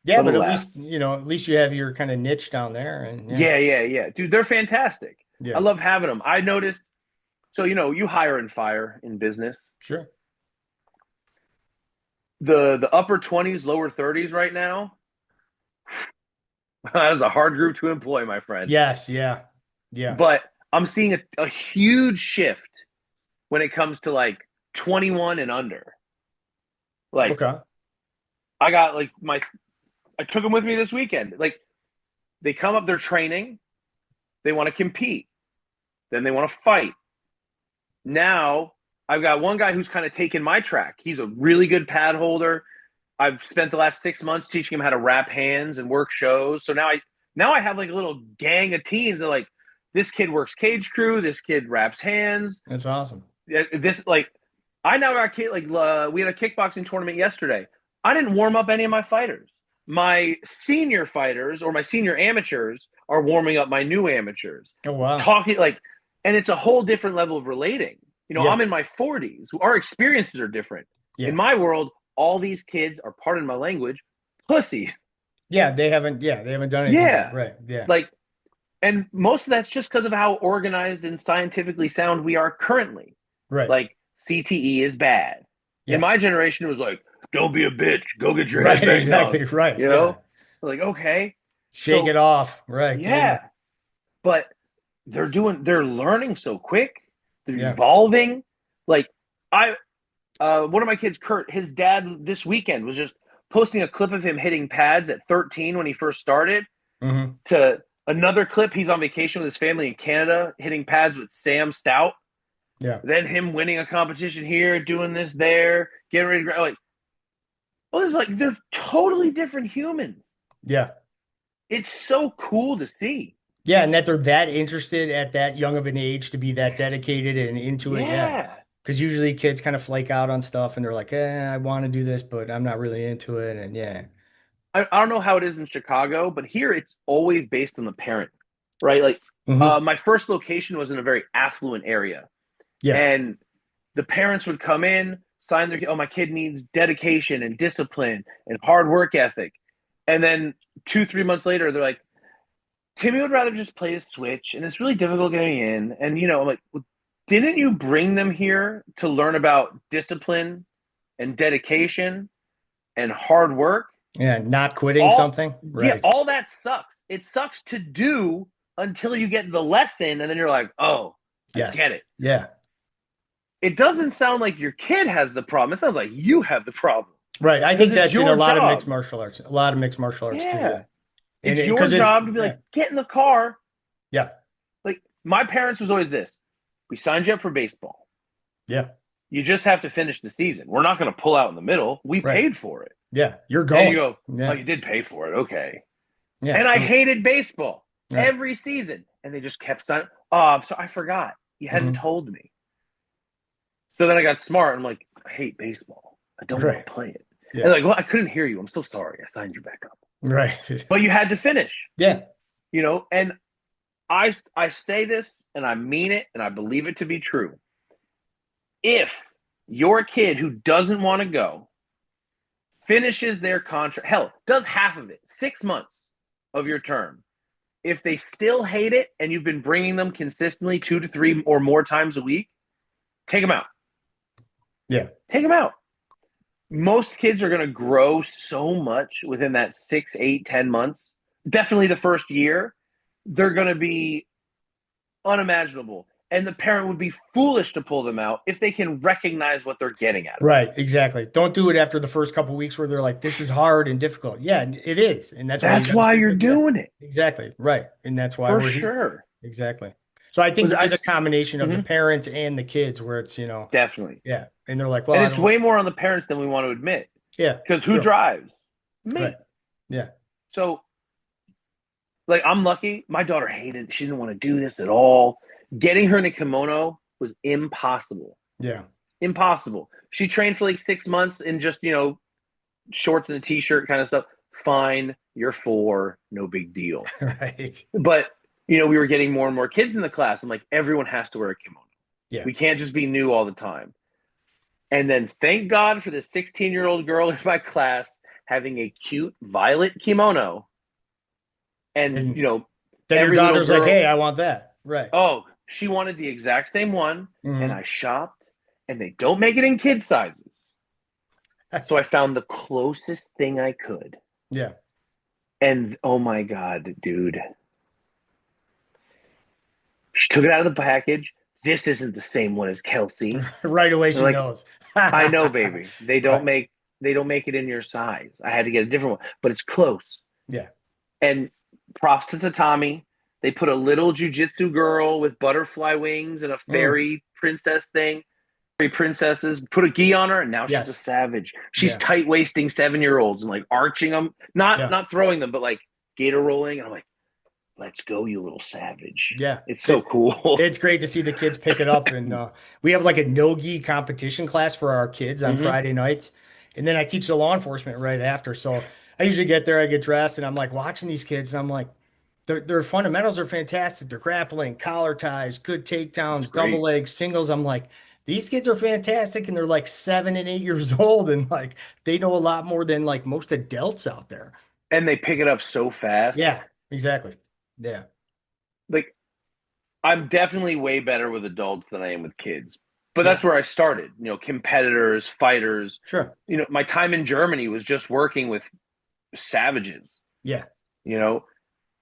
Yeah, Little but at laugh. least, at least you have your kind of niche down there and yeah. Yeah, yeah, yeah. Dude, they're fantastic. I Yeah. love having them. I noticed, so, you hire and fire in business. Sure. The upper 20s, lower 30s right now, that is a hard group to employ, my friend. Yes, yeah. Yeah. But I'm seeing a huge shift when it comes to like 21 and under. Like, Okay. I got like I took them with me this weekend. Like, they come up, they're training, they want to compete, then they want to fight. Now I've got one guy who's kind of taken my track. He's a really good pad holder. I've spent the last 6 months teaching him how to wrap hands and work shows. So now I have like a little gang of teens that like, this kid works cage crew, this kid wraps hands. That's awesome. This like I now got kid like we had a kickboxing tournament yesterday. I didn't warm up any of my fighters. My senior fighters or my senior amateurs are warming up my new amateurs. Oh, wow. Talking like, and it's a whole different level of relating. Yeah. I'm in my 40s. Our experiences are different. In Yeah. my world, all these kids are, pardon my language, pussies. Yeah, they haven't done anything yet. Yeah. Right. Yeah. Like, and most of that's just because of how organized and scientifically sound we are currently. Right. Like, CTE is bad. In Yes. my generation, it was like, don't be a bitch, go get your head Right, banged on. exactly. Right. You Yeah. know, like, okay, Shake it so off. Right. Get in yeah, there. but they're learning so quick, they're Yeah. evolving. Like, I one of my kids, Kurt, his dad this weekend was just posting a clip of him hitting pads at 13 when he first started, Hmm. to another clip he's on vacation with his family in Canada hitting pads with Sam Stout. Yeah. Then him winning a competition here, doing this there, getting ready to like. Well, it's like they're totally different humans. Yeah. It's so cool to see. Yeah. And that they're that interested at that young of an age to be that dedicated and into it. Yeah. Yeah. Because usually kids kind of flake out on stuff and they're like, I want to do this, but I'm not really into it. And yeah. I don't know how it is in Chicago, but here it's always based on the parent, right? Like, Hmm. my first location was in a very affluent area, Yeah. and the parents would come in, sign their, oh, my kid needs dedication and discipline and hard work ethic. And then 2, 3 months later, they're like, Timmy would rather just play a Switch, and it's really difficult getting in. And, I'm like, well, didn't you bring them here to learn about discipline and dedication and hard work? Yeah. Not quitting All, something. yeah, Right. all that sucks. It sucks to do until you get the lesson, and then you're like, oh, I get Yes. it. Yeah. It doesn't sound like your kid has the problem. It sounds like you have the problem Right. I because think it's that's in a your lot of mixed job. martial arts, a lot of mixed martial arts too. Yeah. Yeah. And It's your because it's, job to be yeah. like, get in the car. Yeah. Like, my parents was always this. We signed you up for baseball. Yeah. You just have to finish the season. We're not going to pull out in the middle. We Right. paid for it. Yeah. You're And you going. go, oh, Yeah. you did pay for it. Okay. Yeah. And I Come. hated baseball Right. every season. And they just kept signing. Oh, so I forgot. You hadn't Hmm. told me. So then I got smart. I'm like, I hate baseball. I don't want Right. to play it. And Yeah. like, well, I couldn't hear you. I'm so sorry. I signed you back up. Right. But you had to finish, Yeah. and I say this and I mean it and I believe it to be true. If your kid who doesn't want to go finishes their contract, hell, does half of it, 6 months of your term, if they still hate it and you've been bringing them consistently 2 to 3 or more times a week, take them out. Yeah. Take them out. Most kids are going to grow so much within that 6, 8, 10 months. Definitely the first year, they're going to be unimaginable. And the parent would be foolish to pull them out if they can recognize what they're getting out of it. Right. Exactly. Don't do it after the first couple of weeks where they're like, this is hard and difficult. Yeah, it is. And that's why you That's got to why stick you're with, yeah, doing it, exactly. Right. And that's why for we're here. sure. Exactly. So I think Was there I is a combination of the mhm, parents and the kids where it's, definitely, yeah. And they're like, well, and I it's don't, way more on the parents than we want to admit. yeah, Because who sure. drives? Right. Me. Yeah. So like I'm lucky. My daughter hated. She didn't want to do this at all. Getting her in a kimono was impossible. Yeah. Impossible. She trained for like 6 months in just shorts and a t-shirt kind of stuff. Fine, you're four, no big deal. Right. But we were getting more and more kids in the class. I'm like, everyone has to wear a kimono. Yeah. We can't just be new all the time. And then thank God for the 16-year-old girl in my class having a cute violet kimono. And And then your every little daughter's like, girl, hey, I want that. Right. oh, she wanted the exact same one. And Hmm. I shopped, and they don't make it in kid sizes. So I found the closest thing I could. Yeah. And oh my God, dude. She took it out of the package. This isn't the same one as Kelsey. Right away And she like, knows. I know, baby. They don't Right. make they don't make it in your size. I had to get a different one, but it's close. Yeah. And props to Tatami. They put a little jujitsu girl with butterfly wings and a Mm. fairy princess thing. Fairy princesses put a gi on her, and now she's a Yes. savage. She's Yeah. tight waisting 7 year olds and like arching them, not Yeah. not throwing them, but like gator rolling. And I'm like, let's go, you little savage. Yeah. It's so cool. It's great to see the kids pick it up. And we have like a no-gi competition class for our kids on Hmm. Friday nights. And then I teach the law enforcement right after. So I usually get there, I get dressed, and I'm like watching these kids, and I'm like, their fundamentals are fantastic. They're grappling, collar ties, good It's takedowns, double great. legs, singles. I'm like, these kids are fantastic, and they're like 7 and 8 years old, and like they know a lot more than like most adults out there. And they pick it up so fast. Yeah, exactly. Yeah. Like, I'm definitely way better with adults than I am with kids. But that's Yeah. where I started. Competitors, fighters. Sure. My time in Germany was just working with savages. Yeah. You know,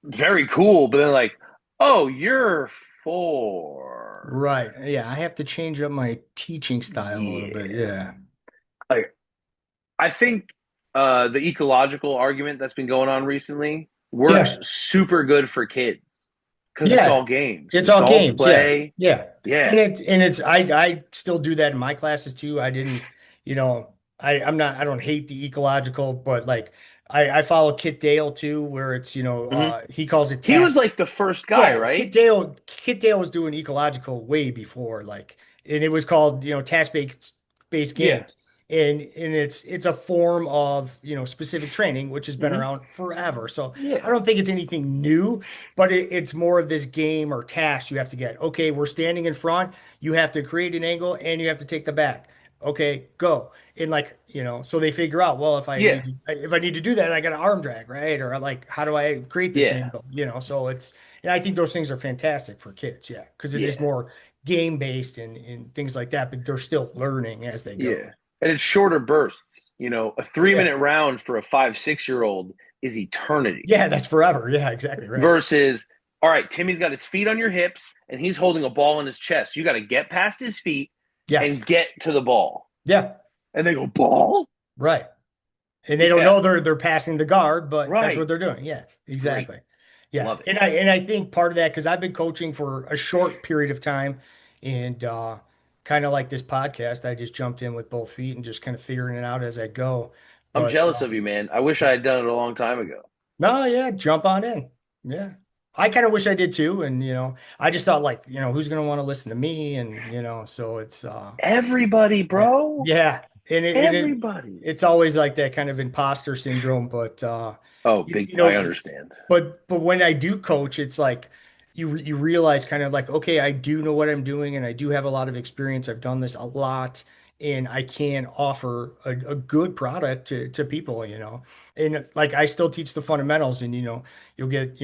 very cool. But then like, oh, you're four. Right. Yeah, I have to change up my teaching style a little bit. Yeah. Yeah. Like, I think the ecological argument that's been going on recently works Yeah. super good for kids because it's Yeah. all games. It's It's all all games. Yeah. play. Yeah. Yeah. And it's I still do that in my classes too. I didn't, I'm not I don't hate the ecological, but like I follow Kit Dale too, where it's, Hmm. he calls it He was task. like the first guy, Yeah, Kit right? Dale, Kit Dale was doing ecological way before, like, and it was called, task based Yeah. games. And it's a form of, specific training, which has been Hmm. around forever. So I Yeah. don't think it's anything new, but it's more of this game or task you have to get. Okay, we're standing in front, you have to create an angle and you have to take the back. Okay, go. And like, so they figure out, well, Yeah. if I need to do that, I got an arm drag, right? Or like, how do I create this Yeah. angle? So and I think those things are fantastic for kids, yeah, because it is Yeah. more game based and things like that, but they're still learning as they Yeah. go. And it's shorter bursts. A three Yeah. minute round for a 5, 6 year old is eternity Yeah, that's forever. Yeah, exactly right. versus, all right, Timmy's got his feet on your hips and he's holding a ball in his chest. You got to get past his feet Yes. and get to the ball. Yeah, And they go, ball? right. And they don't Yeah. know they're passing the guard, but that's what Right. they're doing. Yeah, Great. exactly. Yeah. Love it. And I think part of that, because I've been coaching for a short period of time and kind of like this podcast, I just jumped in with both feet and just kind of figuring it out as I go. I'm But jealous of you, man. I wish I had done it a long time ago. no, yeah, jump on in. Yeah. I kind of wish I did too. And, I just thought like, who's going to want to listen to me? And, so it's, Everybody, yeah, bro. yeah. Everybody. It's always like that kind of imposter syndrome, but, Oh, you, big. you I know, understand. but when I do coach, it's like you realize kind of like, okay, I do know what I'm doing and I do have a lot of experience. I've done this a lot and I can offer a good product to people, And like I still teach the fundamentals and you'll get,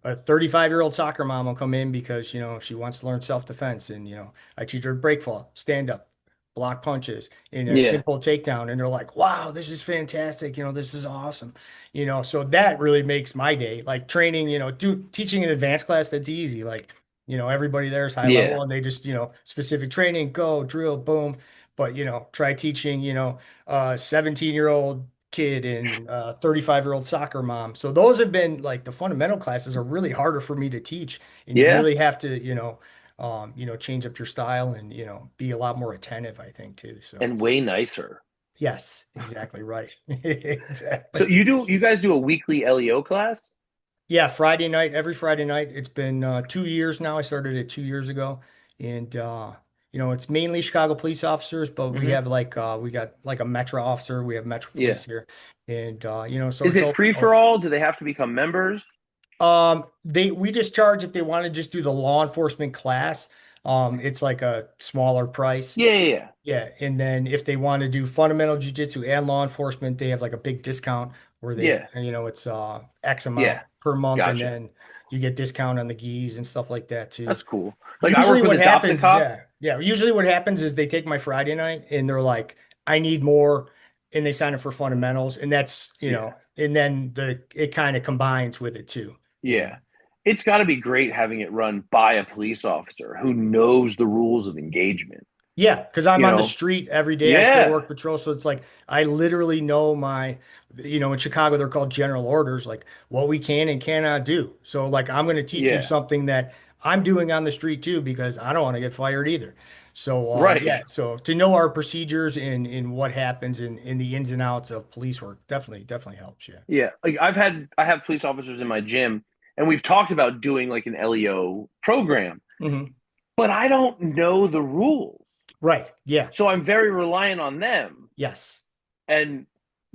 a 35-year-old soccer mom will come in because, she wants to learn self-defense and I teach her break fall, stand up, block punches in a Yeah. simple takedown and they're like, wow, this is fantastic, this is awesome. So that really makes my day. Like training, teaching an advanced class, that's easy. Like, everybody there is high Yeah. level and they just, specific training, go, drill, boom. But, try teaching, a 17-year-old kid and 35-year-old soccer mom. So those have been like the fundamental classes are really harder for me to teach. And you Yeah. really have to, change up your style and, be a lot more attentive, I think, too. So And it's, way nicer. Yes, exactly right. So Exactly. you guys do a weekly LEO class? Yeah, Friday night, every Friday night. It's been 2 years now. I started it 2 years ago, and it's mainly Chicago police officers, but we Hmm. have we got like a Metro officer. We have Metro Yeah. Police here, and so Is it's it open. free for all? Do they have to become members? We just charge if they want to just do the law enforcement class. It's like a smaller price. Yeah, yeah, yeah. Yeah, and then if they want to do fundamental jujitsu and law enforcement, they have like a big discount where Yeah, it's X amount yeah. per month, and Gotcha. then you get discount on the gis and stuff like that too. That's cool. Like I Usually work with what Adopt a happens is Cop. usually what happens is they take my Friday night and they're like, I need more, and they sign up for fundamentals, and that's, Yeah, and then it kind of combines with it too. yeah. It's got to be great having it run by a police officer who knows the rules of engagement. Yeah, because I'm You on the know? street every day. I still Yeah, work patrol, so it's like I literally know in Chicago they're called general orders, like what we can and cannot do. So like I'm going to teach you yeah. something that I'm doing on the street too, because I don't want to get fired either. So Right. yeah, so to know our procedures and what happens in the ins and outs of police work definitely helps. Yeah. Yeah. Like I have police officers in my gym and we've talked about doing like an LEO program, Hmm. but I don't know the rules. Right. Yeah. So I'm very reliant on them. Yes. And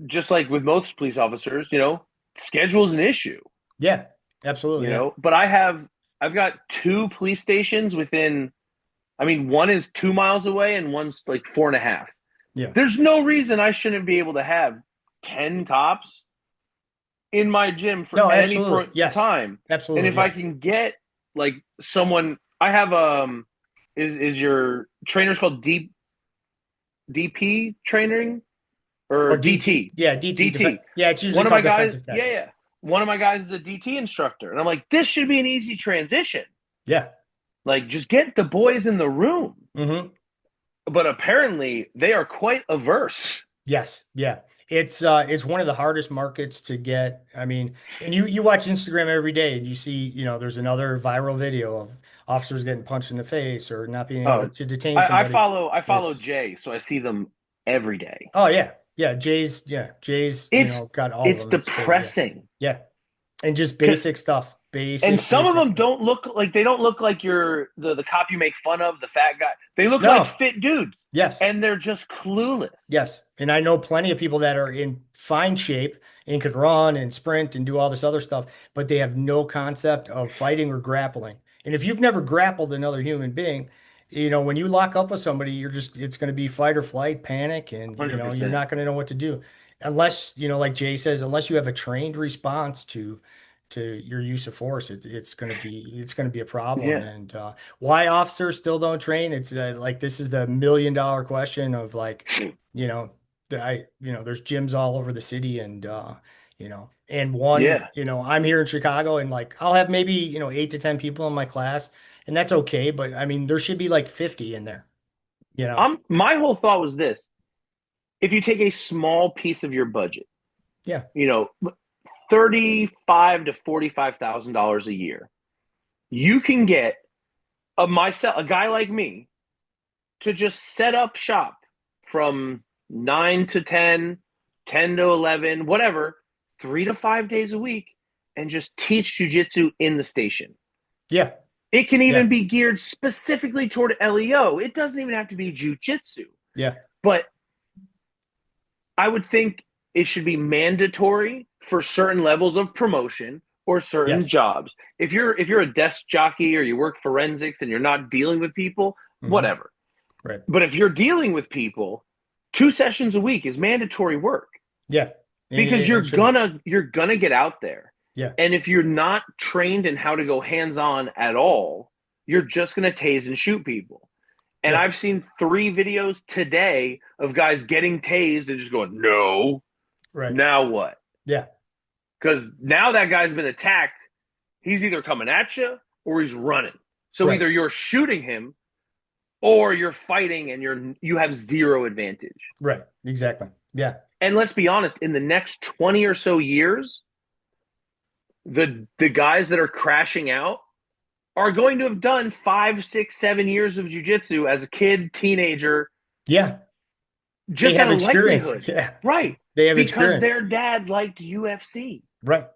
just like with most police officers, schedule is an issue, Yeah. Absolutely. Yeah. but I've got two police stations within, I mean, one is 2 miles away and one's like four and a half. Yeah. There's no reason I shouldn't be able to have 10 cops in my gym for No, at any absolutely. point in Yes. time. And Absolutely. if I Yeah. can get like someone, I have is your trainers called DP training or Or DT. DT? Yeah, DT. DT. Yeah, it's usually One of my called guys, defensive yeah, tactics. yeah. One of my guys is a DT instructor. And I'm like, this should be an easy transition. Yeah. Like, just get the boys in the room. Hmm. But apparently, they are quite averse. Yes. Yeah. It's one of the hardest markets to get. I mean, and you watch Instagram every day and you see, there's another viral video of officers getting punched in the face or not being able Oh, to detain somebody. I follow It's Jay, so I see them every day. oh yeah. Yeah, Jay's, It's got all of it's them. It's crazy. Yeah. depressing. Yeah. And just Cause, basic stuff. and Basic, some of basic them stuff. don't look like they don't look like the cop you make fun of, the fat guy. They look like No. fit dudes, Yes. and they're just clueless. Yes. And I know plenty of people that are in fine shape and could run and sprint and do all this other stuff, but they have no concept of fighting or grappling. And if you've never grappled another human being, when you lock up with somebody, it's going to be fight or flight, panic, and, one Hundred you're percent. not going to know what to do unless, like Jay says, unless you have a trained response to your use of force, it's going to be a problem. Yeah, And why officers still don't train? It's like this is the $1 million question of like, you know, there's gyms all over the city, and yeah. I'm here in Chicago, and like I'll have maybe 8 to 10 people in my class, and that's okay. But I mean, there should be like 50 in there. You know? My whole thought was this: if you take a small piece of your budget, Yeah. 35 to $45,000 a year, you can get a guy like me to just set up shop from 9 to 10, 10 to 11, whatever, 3 to 5 days a week, and just teach jujitsu in the station. Yeah. It can Yeah. even be geared specifically toward LEO. It doesn't even have to be jujitsu. Yeah. But I would think it should be mandatory for certain levels of promotion or certain Yes. jobs. If you're a desk jockey or you work forensics and you're not dealing with people, Hmm. whatever. Right. But if you're dealing with people, 2 sessions a week is mandatory work Yeah. And because it should be. you're gonna get out there. Yeah. And if you're not trained in how to go hands on at all, you're just gonna tase and shoot people. And Yeah. I've seen 3 videos today of guys getting tased and just going, no, Right. now what? Yeah. Because now that guy's been attacked, he's either coming at you or he's running. So Right. either you're shooting him or you're fighting and you have zero advantage. Right. Exactly. Yeah. And let's be honest, in the next 20 or so years, the guys that are crashing out are going to have done 5, 6, 7 years of jujitsu as a kid, teenager, Yeah. They just out have of experience. likelihood. Yeah. Right. They have Because experience. their dad liked UFC, Right. And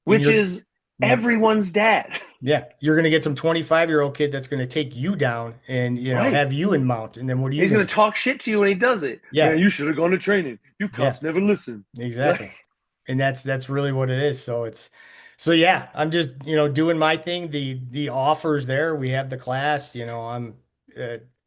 which is everyone's dad. yeah, you're going to get some 25-year-old kid that's going to take you down and, Right. have you in mount. And then what are And you he's going going to to do? talk shit to you when he does it. Man, Yeah. you should have gone to training. You Yeah. cops never listen. Like, Exactly. And that's really what it is. So yeah, I'm just, doing my thing. The offers there. We have the class, I'm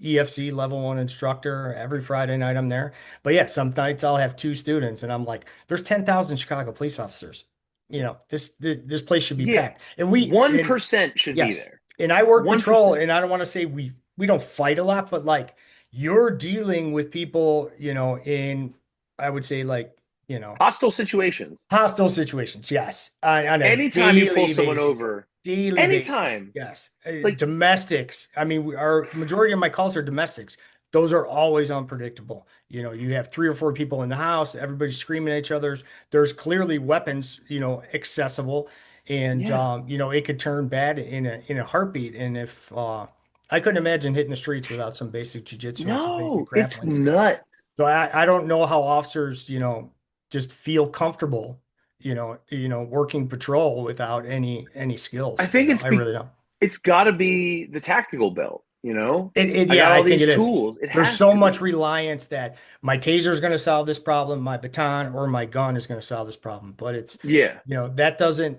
EFC level 1 instructor. Every Friday night I'm there. But yeah, some nights I'll have 2 students and I'm like, there's 10,000 Chicago police officers. This place should be yeah, packed. And 1% should be yes. there. And I work patrol 1%. and I don't want to say we don't fight a lot, but like you're dealing with people, in I would say like, Hostile situations. hostile situations, yes, on a Anytime you pull daily someone basis. over, Daily basis, anytime. yes. Like, Domestics. I mean, our majority of my calls are domestics. Those are always unpredictable. You have 3 or 4 people in the house, everybody's screaming at each other. There's clearly weapons, accessible, and yeah. it could turn bad in a heartbeat. And if I couldn't imagine hitting the streets without some basic jujitsu and some basic No, it's grappling skills. nuts. So I don't know how officers, just feel comfortable, working patrol without any I skills. think I really don't. it's got to be the tactical belt. I Yeah, got I all think these it is. tools. It There's has so to much be. reliance that my taser is going to solve this problem, my baton or my gun is going to solve this problem. But Yeah. that doesn't,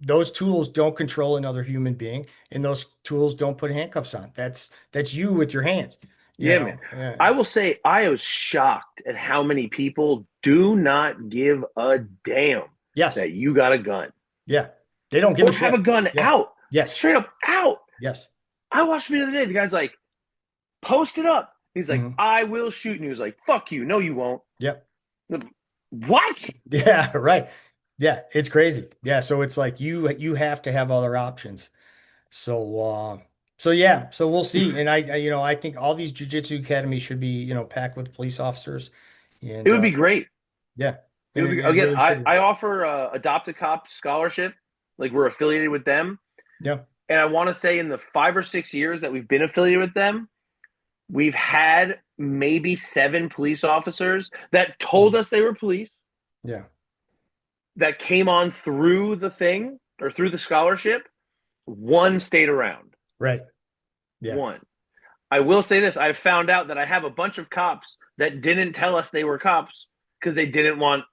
those tools don't control another human being, and those tools don't put handcuffs on. That's you with your hands, Yeah, man. Yeah. I will say I was shocked at how many people do not give a damn Yes. that you got a gun Yeah. They don't give a or have a shit. gun Yeah. out, Yes. straight up out. Yes. I watched the other day. The guy's like, post it up. He's like, Hmm. I will shoot. And he was like, fuck you. No, you won't. Yep. What? Yeah, right. Yeah, it's crazy. Yeah, so it's like you have to have other options. So yeah, so we'll see. And I think all these jujitsu academies should be, packed with police officers. It And would be great. yeah, It and would it, be, it again, really I, should be. I offer Adopt a Cop scholarship. Like, we're affiliated with them. Yeah. And I want to say in the 5 or 6 years that we've been affiliated with them, we've had maybe 7 police officers that told Mhm. us they were police, Yeah. that came on through the thing or through the scholarship. One stayed around. Right. Yeah. One. I will say this: I found out that I have a bunch of cops that didn't tell us they were cops because they didn't want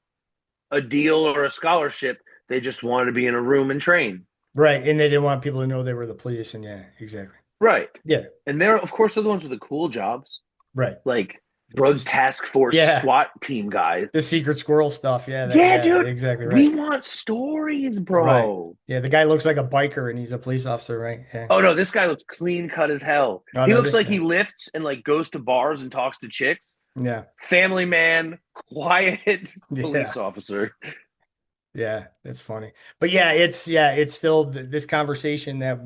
a deal or a scholarship. They just wanted to be in a room and train. Right. And they didn't want people to know they were the police. And yeah, exactly. Right. Yeah. And they're, of course, they're the ones with the cool jobs, Right. like drug Just task force yeah. SWAT team guys. The secret squirrel stuff. Yeah, Yeah, yeah, dude, exactly we right. want stories, Right. bro. Yeah, the guy looks like a biker and he's a police officer, right? Yeah. Oh no, this guy looks clean cut as hell. Oh, He does looks it? like Yeah. he lifts and like goes to bars and talks to chicks. Yeah. Family man, quiet Yeah. police officer. Yeah, that's funny. But it's still this conversation that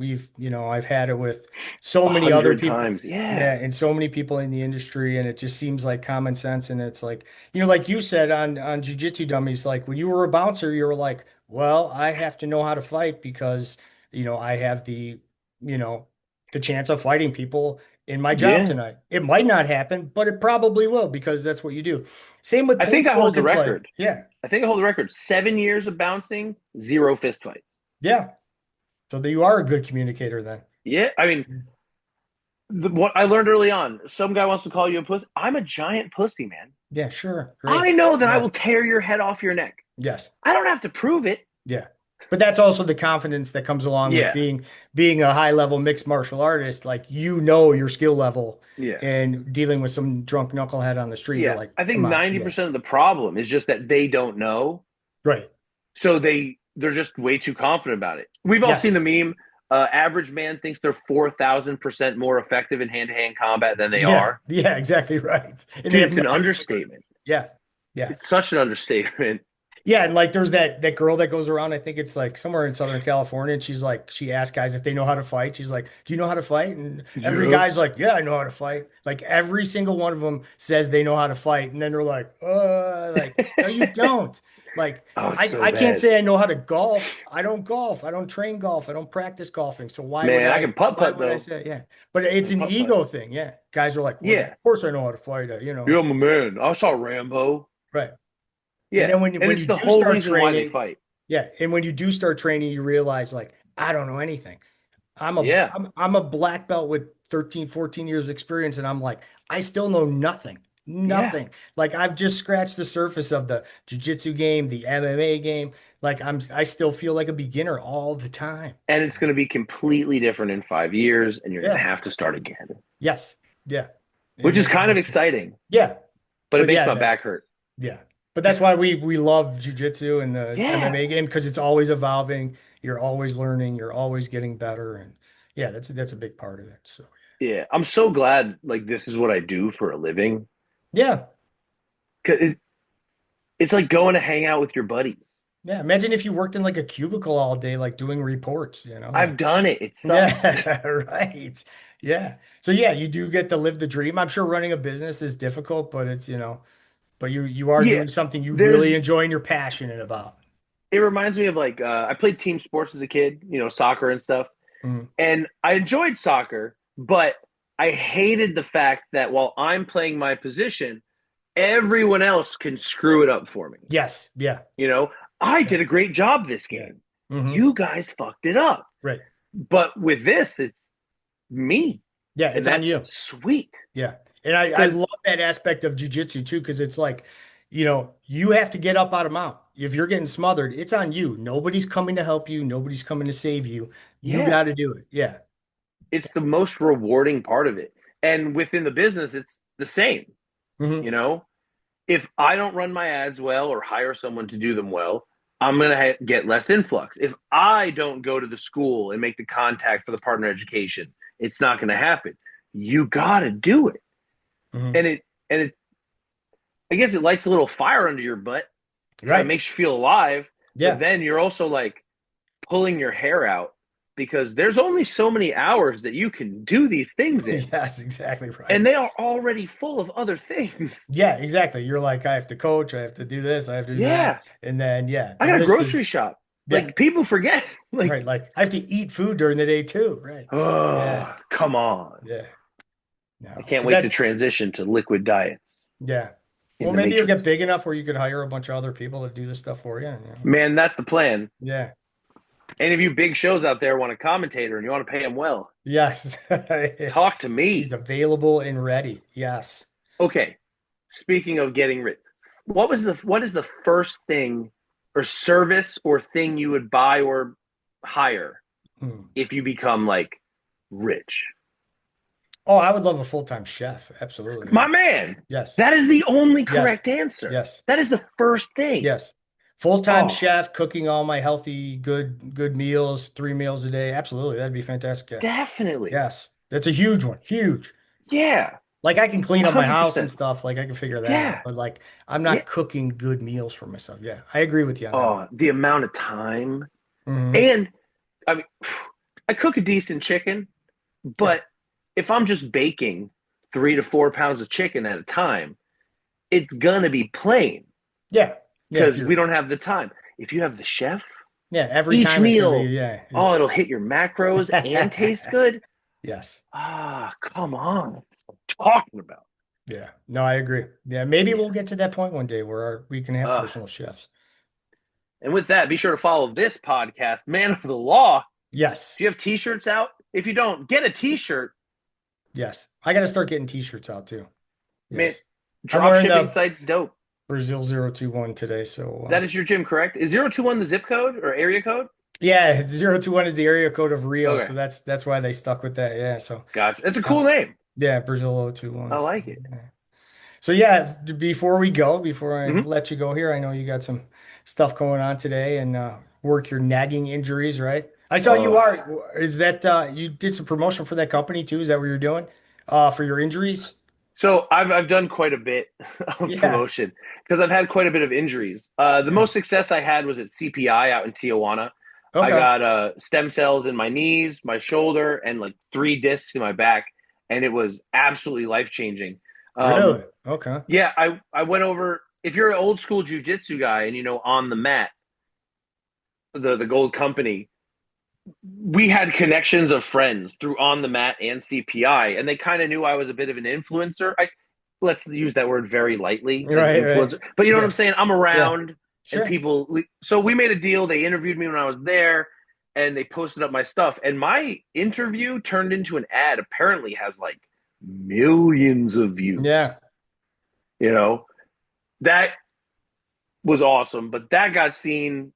I've had it with so A many other hundred people. times. Yeah. Yeah, and so many people in the industry, and it just seems like common sense. And it's like, like you said on Jiu-Jitsu Dummies, like when you were a bouncer, you were like, well, I have to know how to fight because, I have you know, the chance of fighting people in my job Yeah. tonight. It might not happen, but it probably will because that's what you do. Same with I think I police hold work. the It's like, record. yeah, I think I hold the record. 7 years of bouncing, zero fist fights. yeah. So that you are a good communicator then. Yeah. I mean, what I learned early on, some guy wants to call you a pussy. I'm a giant pussy, man. Yeah, sure. I Great. know that I Yeah. will tear your head off your neck. Yes. I don't have to prove it. Yeah. But that's also the confidence that comes along with Yeah. being a high level mixed martial artist. Like your skill level Yeah. and dealing with some drunk knucklehead on the street. You're Yeah. like, I think come on. Yeah. 90% of the problem is just that they don't know. Right. So they're just way too confident about it. We've all seen the Yes. meme. Average man thinks they're 4,000% more effective in hand-to-hand combat than they Yeah. are. Yeah, exactly right. And they Dude, have it's no an idea what they're doing. understatement. Yeah. Yeah. It's such an understatement. Yeah, and like there's that girl that goes around, I think it's like somewhere in Southern California, and she's like she asks guys if they know how to fight. She's like, "Do you know how to fight?" And every Yeah. guy's like, "Yeah, I know how to fight." Like every single one of them says they know how to fight, and then they're like, "No, you don't." Like Oh, it's so I can't bad. say I know how to golf. I don't golf. I don't train golf. I don't practice golfing. So Man, I can putt why putt would I though. say yeah? But I it's can an putt putt. ego thing. Yeah. Guys are like, "Well, of Yeah. course I know how to fight." You know. You're my man. I saw Rambo. Right. And Yeah. then And when it's you the do whole start reason why they training, fight. yeah, and when you do start training, you realize like I don't know anything. Yeah. I'm a black belt with 13, 14 years experience and I'm like I still know nothing. Yeah. Nothing. Like I've just scratched the surface of the jiu-jitsu game, the MMA game. Like I still feel like a beginner all the time. And it's going to be completely different in 5 years, and you're going to Yeah. have to start again, Yes. Yeah. which And is then kind of exciting, yeah. but it But makes yeah, my back hurt. yeah. But that's why we love jiu-jitsu and the Yeah. MMA game because it's always evolving. You're always learning, you're always getting better. And yeah, that's a big part of it. So Yeah. I'm so glad like this is what I do for a living. yeah. 'Cause it's like going to hang out with your buddies. Yeah. Imagine if you worked in like a cubicle all day, like doing reports, I've like done it. It sucks. yeah, right. Yeah. So yeah, you do get to live the dream. I'm sure running a business is difficult, but but you are Yeah. doing something you really There's enjoy and you're passionate about. it reminds me of like I played team sports as a kid, soccer and stuff. Mhm. And I enjoyed soccer, but I hated the fact that while I'm playing my position, everyone else can screw it up for me. Yes. Yeah. You know, I Yeah. did a great job this Yeah. game. Hmm. You guys fucked it up. Right. But with this, it's me. Yeah, And it's on that's you. sweet. Yeah. And I Because, love that aspect of jujitsu too, because it's like, you have to get up out of mount. If you're getting smothered, it's on you. Nobody's coming to help you. Nobody's coming to save you. You yeah, got to do it. Yeah. it's the most rewarding part of it. And within the business, it's the same. Hmm. You know, if I don't run my ads well or hire someone to do them well, I'm going to get less influx. If I don't go to the school and make the contact for the partner education, it's not going to happen. You got to do it. Hmm. And it, I guess it lights a little fire under your butt, kind of Right. makes you feel alive, but Yeah. then you're also like pulling your hair out because there's only so many hours that you can do these things in, Yes, exactly and right. they are already full of other things. Yeah, exactly. You're like, I have to coach, I have to do this, I have to do that. Yeah, And then, yeah, I the got a list grocery is, shop. yeah, Like people forget. Like, right. Like I have to eat food during the day too. Right. Yeah. oh, come on. Yeah. I No, can't but wait to that's, transition to liquid diets yeah. in Well, the maybe you'll get Matrix. big enough where you could hire a bunch of other people to do this stuff for you. Man, that's the plan. Yeah. Any of you big shows out there want a commentator and you want to pay them well, Yes. talk to He's me. available and ready. Yes. Okay, speaking of getting rich, what is the first thing or service or thing you would buy or hire Hmm. if you become like rich? Oh, I would love a full-time chef. Absolutely. My Yeah. man, Yes. that is the only Yes. correct answer. Yes. That is the first thing. Yes. Full-time Oh, chef cooking all my healthy, good meals, 3 meals a day. Absolutely. That'd be fantastic. Yeah. definitely. Yes. That's a huge one. Huge. Yeah, Like I can clean up my house and 100%. stuff. Like I can figure that out. Yeah. But like I'm Yeah. not cooking good meals for myself. Yeah. I agree with you on that one. Oh, the amount of time. Hmm. And I mean, I cook a decent chicken, Yeah. but if I'm just baking 3 to 4 pounds of chicken at a time, it's gonna be plain Yeah. Yeah. If because we you're don't have the time. If you have the chef, Yeah, every each time it's gonna be meal, yeah, oh, is it'll hit your macros and taste good. yes. Ah, come on. What I'm talking about. Yeah. No, I agree. Yeah, maybe Yeah. we'll get to that point one day where we can have Uh, personal chefs. and with that, be sure to follow this podcast, Man of the Law. Yes. Do you have t-shirts out? If you don't, get a t-shirt. Yes. I gotta start getting t-shirts out too. Man, Yes. I'm drop wearing shipping the sites dope. Brazil 021 today. So That is your gym, correct? Is 021 the zip code or area code? yeah, 021 is the area code of Rio. Okay, So that's why they stuck with that. Yeah. So gotcha. It's a uh, cool name. yeah, Brazil 021. I So, like it. yeah. So yeah, before we go, before I Hmm. let you go here, I know you got some stuff going on today and work your nagging injuries, right? I saw you Uh, are. Is that you did some promotion for that company too? Is that what you're doing? For your injuries? So I've done quite a bit of Yeah. promotion because I've had quite a bit of injuries. The Yeah. most success I had was at CPI out in Tijuana. I Okay. got stem cells in my knees, my shoulder, and like 3 discs in my back, and it was absolutely life changing. Really? Okay. Yeah, I went over. If you're an old school jujitsu guy and you know on the mat, the Gold Company, we had connections of friends through on the mat and CPI, and they kind of knew I was a bit of an influencer. Let's use that word very lightly as Right, right. influencer, but you know what I'm Yeah. saying? I'm Yeah. around and Sure. people. So we made a deal. They interviewed me when I was there, and they posted up my stuff. And my interview turned into an ad. Apparently, has like millions of views. Yeah. You know that was awesome, but that got seen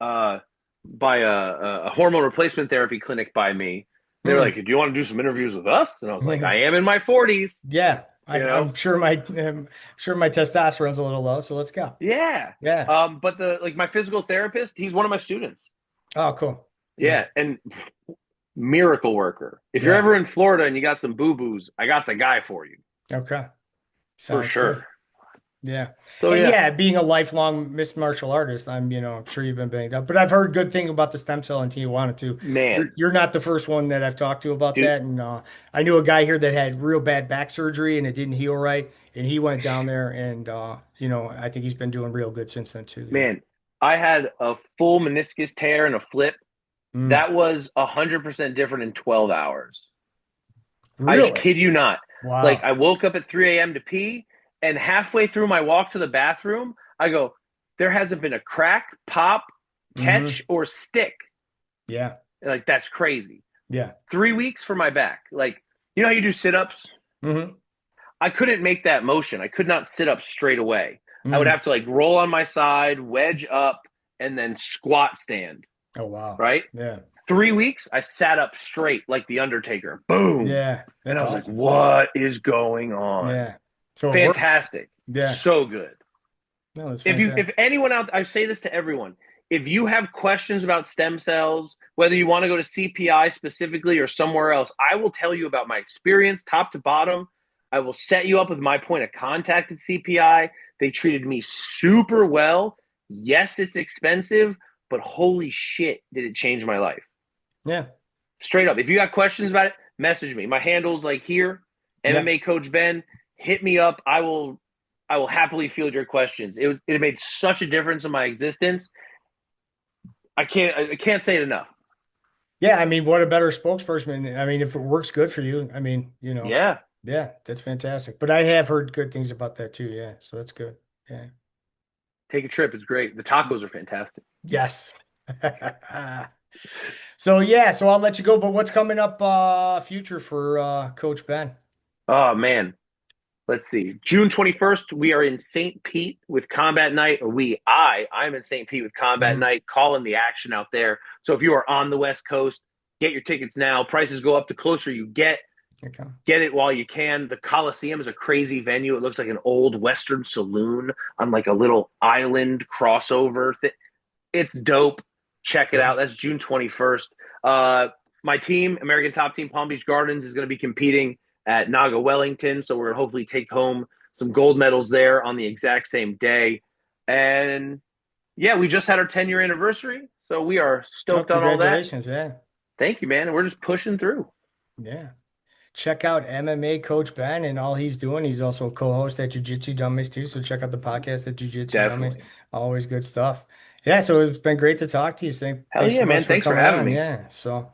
uh, by a hormone replacement therapy clinic by me. They were like, Hmm. "Do you want to do some interviews with us?" And I was like, "I am in my 40s, Yeah. you know." I'm sure my testosterone's a little low, so let's go. Yeah. Yeah. But the like my physical therapist, he's one of my students. Oh, cool. Yeah. Yeah, and miracle worker. If you're Yeah. ever in Florida and you got some boo boos, I got the guy for you Okay. for Sounds good. sure. Yeah. So And yeah, yeah, being a lifelong mixed martial artist, I'm sure you've been banged up. But I've heard good thing about the stem cell in Tijuana too. You're man, you're not the first one that I've talked to about dude, that. And I knew a guy here that had real bad back surgery and it didn't heal right. And he went down there and I think he's been doing real good since then too. Yeah. man, I had a full meniscus tear and a flip. Mm. That was 100% different in 12 hours. I Really? kid you not. Like Wow. I woke up at 3 a.m. to pee, and halfway through my walk to the bathroom, I go, there hasn't been a crack, pop, catch, Hmm. or stick. Yeah. Like that's crazy. Yeah. 3 weeks for my back. Like, you know how you do sit-ups? Hmm. I couldn't make that motion. I could not sit up straight away. I would Hmm. have to like roll on my side, wedge up, and then squat stand. Oh, wow. Right? Yeah. 3 weeks, I sat up straight like the Undertaker. Boom. Yeah. And That's I was like, awesome. what is going on? Yeah. So it works. Fantastic. Yeah. So good. No, that's If fantastic. anyone out, I say this to everyone. If you have questions about stem cells, whether you want to go to CPI specifically or somewhere else, I will tell you about my experience top to bottom. I will set you up with my point of contact at CPI. They treated me super well. Yes, it's expensive, but holy shit, did it change my life. Yeah. Straight up. If you got questions about it, message me. My handle's like here, Yeah. MMA Coach Ben. Hit me up. I will happily field your questions. It made such a difference in my existence. I can't say it enough. Yeah, I mean, what a better spokesperson. I mean, if it works good for you, I mean, Yeah, yeah, that's fantastic. But I have heard good things about that too. Yeah, so that's good. Yeah. take a trip. It's great. The tacos are fantastic. Yes. So yeah, so I'll let you go. But what's coming up future for Coach Ben? Oh man, let's see. June 21st, we are in St. Pete with Combat Night. Or I'm in St. Pete with Combat Hmm. Night, calling the action out there. So if you are on the West Coast, get your tickets now. Prices go up the closer you get. Okay. Get it while you can. The Coliseum is a crazy venue. It looks like an old Western saloon on like a little island crossover. It's dope. Check it out. Cool. That's June 21st. Uh, my team, American Top Team Palm Beach Gardens, is going to be competing at Naga Wellington. So we're going to hopefully take home some gold medals there on the exact same day. And yeah, we just had our 10-year anniversary. So we are Oh, stoked on all that. congratulations. Yeah. Thank you, man. And we're just pushing through. Yeah. Check out MMA Coach Ben and all he's doing. He's also a co-host at Jiu-Jitsu Dummies too. So check out the podcast at Jiu-Jitsu Dummies. Definitely. Always good stuff. Yeah, so it's been great to talk to you. Hell Thanks so yeah, much man. for Thanks for coming having on. me. Yeah. So